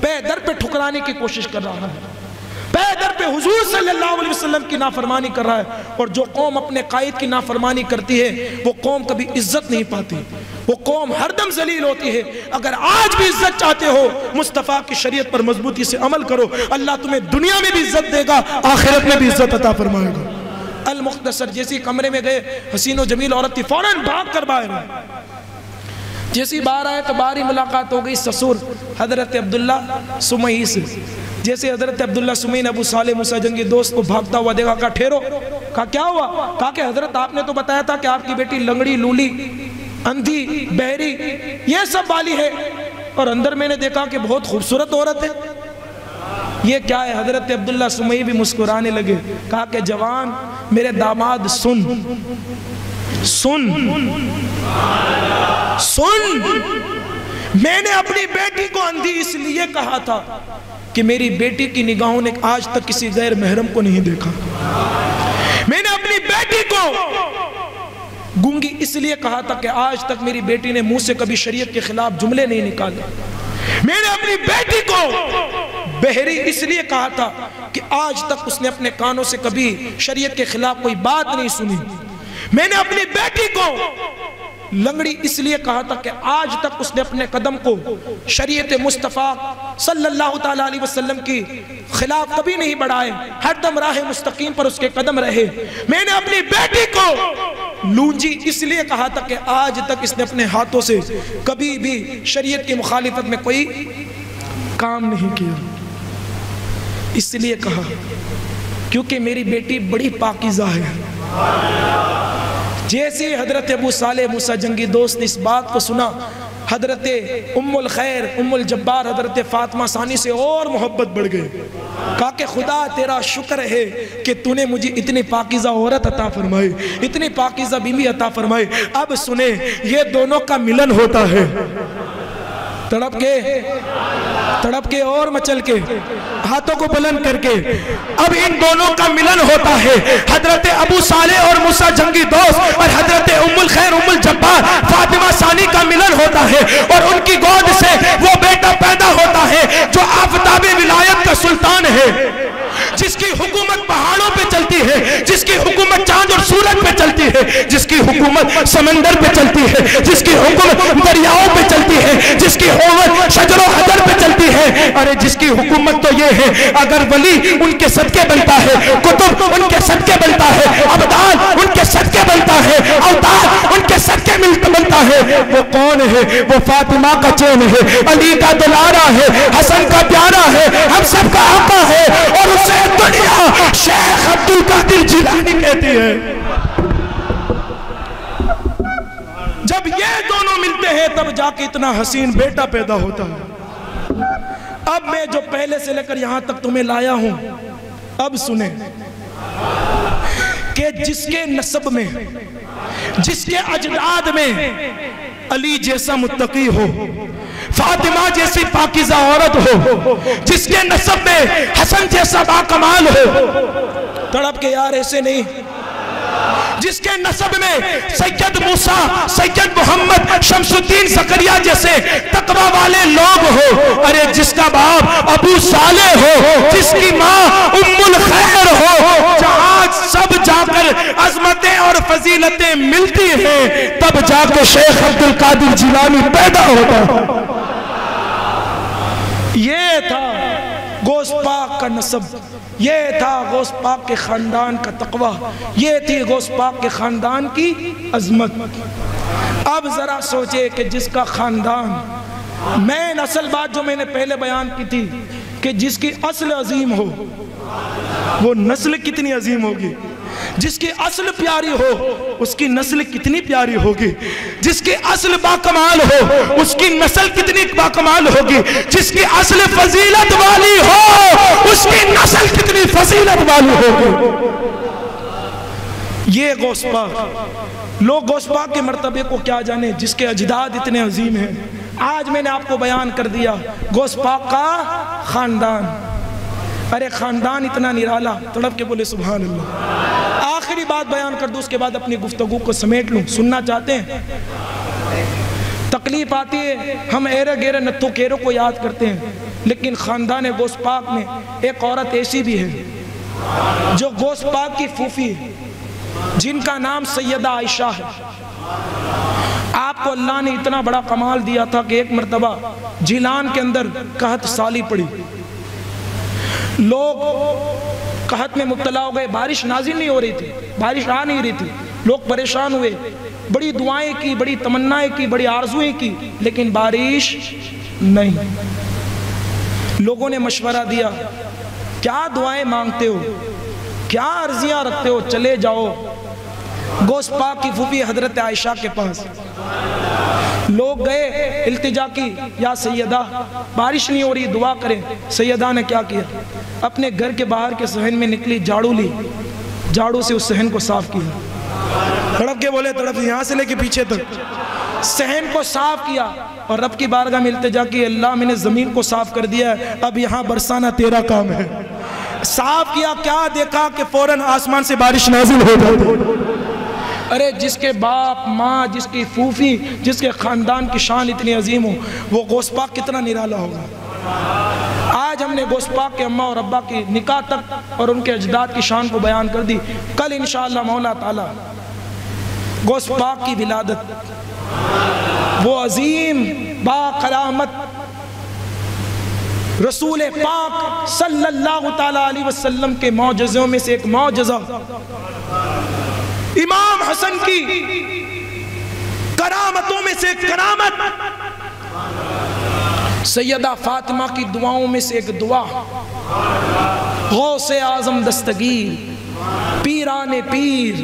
پے در پہ ٹھکرانے کی کوشش کر رہا ہے، پے پیدر پہ حضور صلی اللہ علیہ وسلم کی نافرمانی کر رہا ہے، اور جو قوم اپنے قائد کی نافرمانی کرتی ہے وہ قوم کبھی عزت نہیں پاتی، وہ قوم ہر دم ذلیل ہوتی ہے۔ اگر آج بھی عزت چاہتے ہو مصطفیٰ کی شریعت پر مضبوطی سے عمل کرو، اللہ تمہیں دنیا میں بھی عزت دے گا، آخرت میں بھی عزت عطا فرمائے گا۔ المختصر جیسی کمرے میں گئے، حسین و جمیل عورت تھی، فوراً بھاگ کر باہر آئے۔ جیسی باہر آئے تو باہر ہی ملاقات ہو گئی سسور حضرت عبداللہ سمیع سے۔ جیسے حضرت عبداللہ سمیع نے ابو صالح موسیٰ جنگی دوست کو بھاگتا ہوا دیکھا، کہا ٹھہرو، کہا کیا ہوا؟ کہا کہ حضرت آپ نے تو بتایا تھا کہ آپ کی بیٹی لنگڑی، لولی، اندھی، بہری یہ سب والی ہے، اور اندر میں نے دیکھا کہ بہت خوبصورت عورت ہے، یہ کیا ہے؟ حضرت عبداللہ سمیع بھی مسکرانے لگے، کہا کہ جوان میرے داماد سن سن سن، میں نے اپنی بیٹی کو اندھی اس لیے کہا تھا کہ میری بیٹی کی نگاہوں نے آج تک کسی غیر محرم کو نہیں دیکھا۔ میں نے اپنی بیٹی کو گونگی اس لیے کہا تھا کہ آج تک میری بیٹی نے منہ سے کبھی شریعت کے خلاف جملے نہیں نکالے۔ میں نے اپنی بیٹی کو بہری اس لیے کہا تھا کہ آج تک اس نے اپنے کانوں سے کبھی شریعت کے خلاف کوئی بات نہیں سنی۔ میں نے اپنی بیٹی کو لنگڑی اس لیے کہا تھا کہ آج تک اس نے اپنے قدم کو شریعت مصطفیٰ صلی اللہ تعالیٰ علیہ وسلم کی خلاف کبھی نہیں بڑھائے، ہر دم راہ مستقیم پر اس کے قدم رہے۔ میں نے اپنی بیٹی کو لونجی اس لیے کہا تھا کہ آج تک اس نے اپنے ہاتھوں سے کبھی بھی شریعت کی مخالفت میں کوئی کام نہیں کیا۔ اس لیے کہا کیونکہ میری بیٹی بڑی پاکیزہ ہے۔ جیسے حضرت ابو صالح موسیٰ جنگی دوست نے اس بات کو سنا، حضرت ام الخیر ام الجبار حضرت فاطمہ ثانی سے اور محبت بڑھ گئے۔ کہا کہ خدا تیرا شکر ہے کہ تو نے مجھے اتنی پاکیزہ عورت عطا فرمائی، اتنی پاکیزہ بیوی عطا فرمائی۔ اب سنیں یہ دونوں کا ملن ہوتا ہے، تڑپ کے اور مچل کے ہاتھوں کو بلند کر کے اب ان دونوں کا ملن ہوتا ہے۔ حضرت ابو صالح اور موسیٰ جنگی دوست اور حضرت ام الخیر ام الجبار فاطمہ ثانی کا ملن ہوتا ہے، اور ان کی گود سے وہ بیٹا پیدا ہوتا ہے جو آفتاب ولایت کا سلطان ہے، جس کی حکومت پہاڑوں پہ چلتی ہے، جس کی حکومت چاند اور سورج پہ چلتی ہے، جس کی حکومت سمندر پہ چلتی ہے، جس کی حکومت دریاؤں پہ چلتی ہے، جس کی حکومت شجر و حجر پہ چلتی ہے۔ ارے جس کی حکومت تو یہ ہے اگر ولی ان کے صدقے بنتا ہے، کتب ان کے صدقے بنتا ہے، ابدال ان کے صدقے بنتا ہے، اوتاد ان کے صدقے بنتا ہے، وہ کون ہے؟ وہ فاطمہ کا چین ہے، علی کا دلارہ ہے، حسن کا پیارا ہے، ہم سب کا آقا ہے، اور اسے دنیا شیخ عبدالقادر جیلانی کہتی ہے۔ جب یہ دونوں ملتے ہیں تب جا کے اتنا حسین بیٹا پیدا ہوتا ہے۔ اب میں جو پہلے سے لے کر یہاں تک تمہیں لایا ہوں، اب سنیں کہ جس کے نسب میں، جس کے اجداد میں علی جیسا متقی ہو، فاطمہ جیسی پاکیزہ عورت ہو، جس کے نسب میں حسن جیسا باکمال ہو، تڑپ کے یار ایسے نہیں، جس کے نسب میں سید موسیٰ، سید محمد، شمس الدین زکریا جیسے تقوی والے لوگ ہو، ارے جس کا باپ ابو صالح ہو، جس کی ماں ام الخیر ہو، جہاں سب جا کر عظمتیں اور فضیلتیں ملتی ہیں تب جا کے شیخ عبدالقادر جیلانی پیدا ہوتا۔ یہ تھا غوث پاک کا نسب، یہ تھا غوث پاک کے خاندان کا تقوی، یہ تھی غوث پاک کے خاندان کی عظمت۔ اب ذرا سوچے کہ جس کا خاندان، مین اصل بات جو میں نے پہلے بیان کی تھی کہ جس کی اصل عظیم ہو وہ نسل کتنی عظیم ہوگی، جس کی اصل پیاری ہو اس کی نسل کتنی پیاری ہوگی، جس کی اصل باکمال ہو اس کی نسل کتنی باکمال ہوگی، جس کی اصل فضیلت والی ہو اس کی نسل کتنی فضیلت والی ہوگی۔ یہ غوث پاک، لوگ غوث پاک کے مرتبے کو کیا جانے جس کے اجداد اتنے عظیم ہیں۔ آج میں نے آپ کو بیان کر دیا غوث پاک کا خاندان، ارے خاندان اتنا نرالا، تڑپ کے بولے سبحان اللہ۔ آخری بات بیان کر دوں اس کے بعد اپنی گفتگو کو سمیٹ لوں، سننا چاہتے ہیں؟ تکلیف آتی ہے، ہم ایرے گیرے نتھو کیرو کو یاد کرتے ہیں، لیکن خاندان غوث پاک میں ایک عورت ایسی بھی ہے جو غوث پاک کی پھوپھی ہے، جن کا نام سیدہ عائشہ ہے۔ آپ کو اللہ نے اتنا بڑا کمال دیا تھا کہ ایک مرتبہ جیلان کے اندر قحط سالی پڑی، لوگ قحط میں مبتلا ہو گئے، بارش نازل نہیں ہو رہی تھی، بارش آ نہیں رہی تھی، لوگ پریشان ہوئے، بڑی دعائیں کی، بڑی تمنائیں کی، بڑی آرزویں کی، لیکن بارش نہیں۔ لوگوں نے مشورہ دیا، کیا دعائیں مانگتے ہو، کیا عرضیاں رکھتے ہو، چلے جاؤ غوث پاک کی پھوپھی حضرت عائشہ کے پاس۔ لوگ گئے، التجا کی، یا سیدہ بارش نہیں ہو رہی، دعا کریں۔ سیدہ نے کیا کیا، اپنے گھر کے باہر کے صحن میں نکلی، جھاڑو لی، جھاڑو سے اس صحن کو صاف کیا، تڑپ کے بولے، تڑپ یہاں سے لے کے پیچھے تک صحن کو صاف کیا، اور رب کی بارگاہ میں التجا کی، اللہ میں نے زمین کو صاف کر دیا ہے، اب یہاں برسانا تیرا کام ہے۔ صاف کیا، کیا دیکھا کہ فوراً آسمان سے بارش نازل ہو گئی۔ ارے جس کے باپ ماں، جس کی پھوپھی، جس کے خاندان کی شان اتنی عظیم ہو، وہ غوث پاک کتنا نرالا ہوگا۔ آج ہم نے غوث پاک کے اماں اور ابا کی نکاح تک اور ان کے اجداد کی شان کو بیان کر دی۔ کل انشاءاللہ مولا تعالی غوث پاک کی ولادت، وہ عظیم با کرامت رسول پاک صلی اللہ تعالی علیہ وسلم کے معجزوں میں سے ایک معجزہ، امام حسن کی کرامتوں میں سے ایک کرامت، سیدہ فاطمہ کی دعاؤں میں سے ایک دعا، غوث اعظم دستگیر، پیران پیر،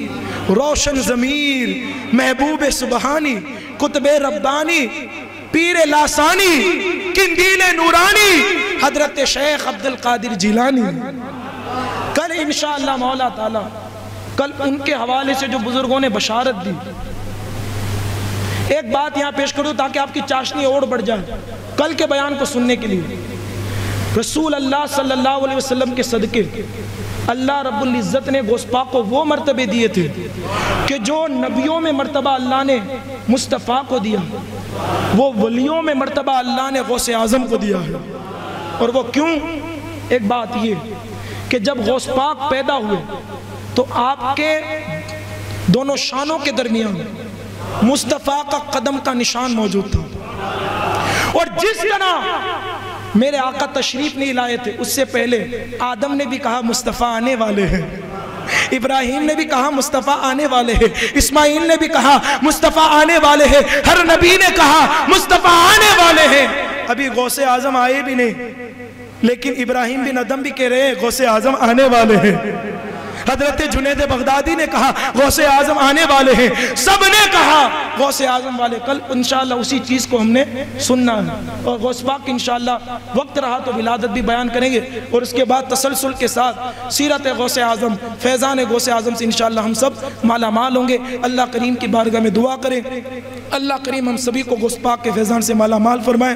روشن ضمیر، محبوب سبحانی، قطب ربانی، پیر لاسانی، قندیل نورانی، حضرت شیخ عبدالقادر جیلانی۔ کل انشاءاللہ مولا تعالی کل ان کے حوالے سے جو بزرگوں نے بشارت دی، ایک بات یہاں پیش کروں تاکہ آپ کی چاشنی اور بڑھ جائے کل کے بیان کو سننے کے لیے۔ رسول اللہ صلی اللہ علیہ وسلم کے صدقے اللہ رب العزت نے غوث پاک کو وہ مرتبے دیے تھے کہ جو نبیوں میں مرتبہ اللہ نے مصطفیٰ کو دیا، وہ ولیوں میں مرتبہ اللہ نے غوث اعظم کو دیا ہے۔ اور وہ کیوں؟ ایک بات یہ کہ جب غوث پاک پیدا ہوئے تو آپ کے دونوں شانوں کے درمیان مصطفیٰ کا قدم کا نشان موجود تھا، اور جس طرح میرے آقا تشریف نہیں لائے تھے اس سے پہلے آدم نے بھی کہا مصطفیٰ آنے والے ہیں، ابراہیم نے بھی کہا مصطفیٰ آنے والے ہیں، اسماعیل نے بھی کہا مصطفیٰ آنے والے ہیں، ہر نبی نے کہا مصطفیٰ آنے والے ہیں۔ ابھی غوث اعظم آئے بھی نہیں، لیکن ابراہیم بن ادم بھی کہہ رہے ہیں غوث اعظم آنے والے ہیں، حضرت جنید بغدادی نے کہا غوث اعظم آنے والے ہیں، سب نے کہا غوث اعظم والے۔ کل انشاءاللہ اسی چیز کو ہم نے سننا ہے، اور غوث پاک انشاءاللہ وقت رہا تو ولادت بھی بیان کریں گے، اور اس کے بعد تسلسل کے ساتھ سیرت غوث اعظم، فیضان غوث اعظم سے انشاءاللہ ہم سب مالا مال ہوں گے۔ اللہ کریم کی بارگاہ میں دعا کریں، اللہ کریم ہم سبھی کو غوث پاک کے فیضان سے مالا مال فرمائے،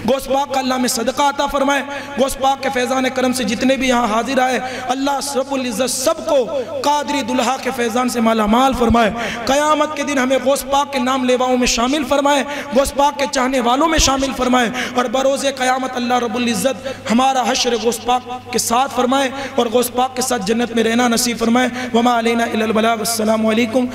غوث پاک کا اللہ میں صدقہ عطا فرمائے، غوث پاک کے فیضان کرم سے جتنے بھی یہاں حاضر آئے اللہ رب العزت سب کو قادری دلہا کے فیضان سے مالا مال فرمائے، قیامت کے دن ہمیں غوث پاک کے نام لیواؤں میں شامل فرمائے، غوث پاک کے چاہنے والوں میں شامل فرمائے، اور بروز قیامت اللہ رب العزت ہمارا حشر غوث پاک کے ساتھ فرمائے، اور غوث پاک کے ساتھ جنت میں رہنا نصیب فرمائے۔ وما علینا الا البلاغ۔ السلام علیکم۔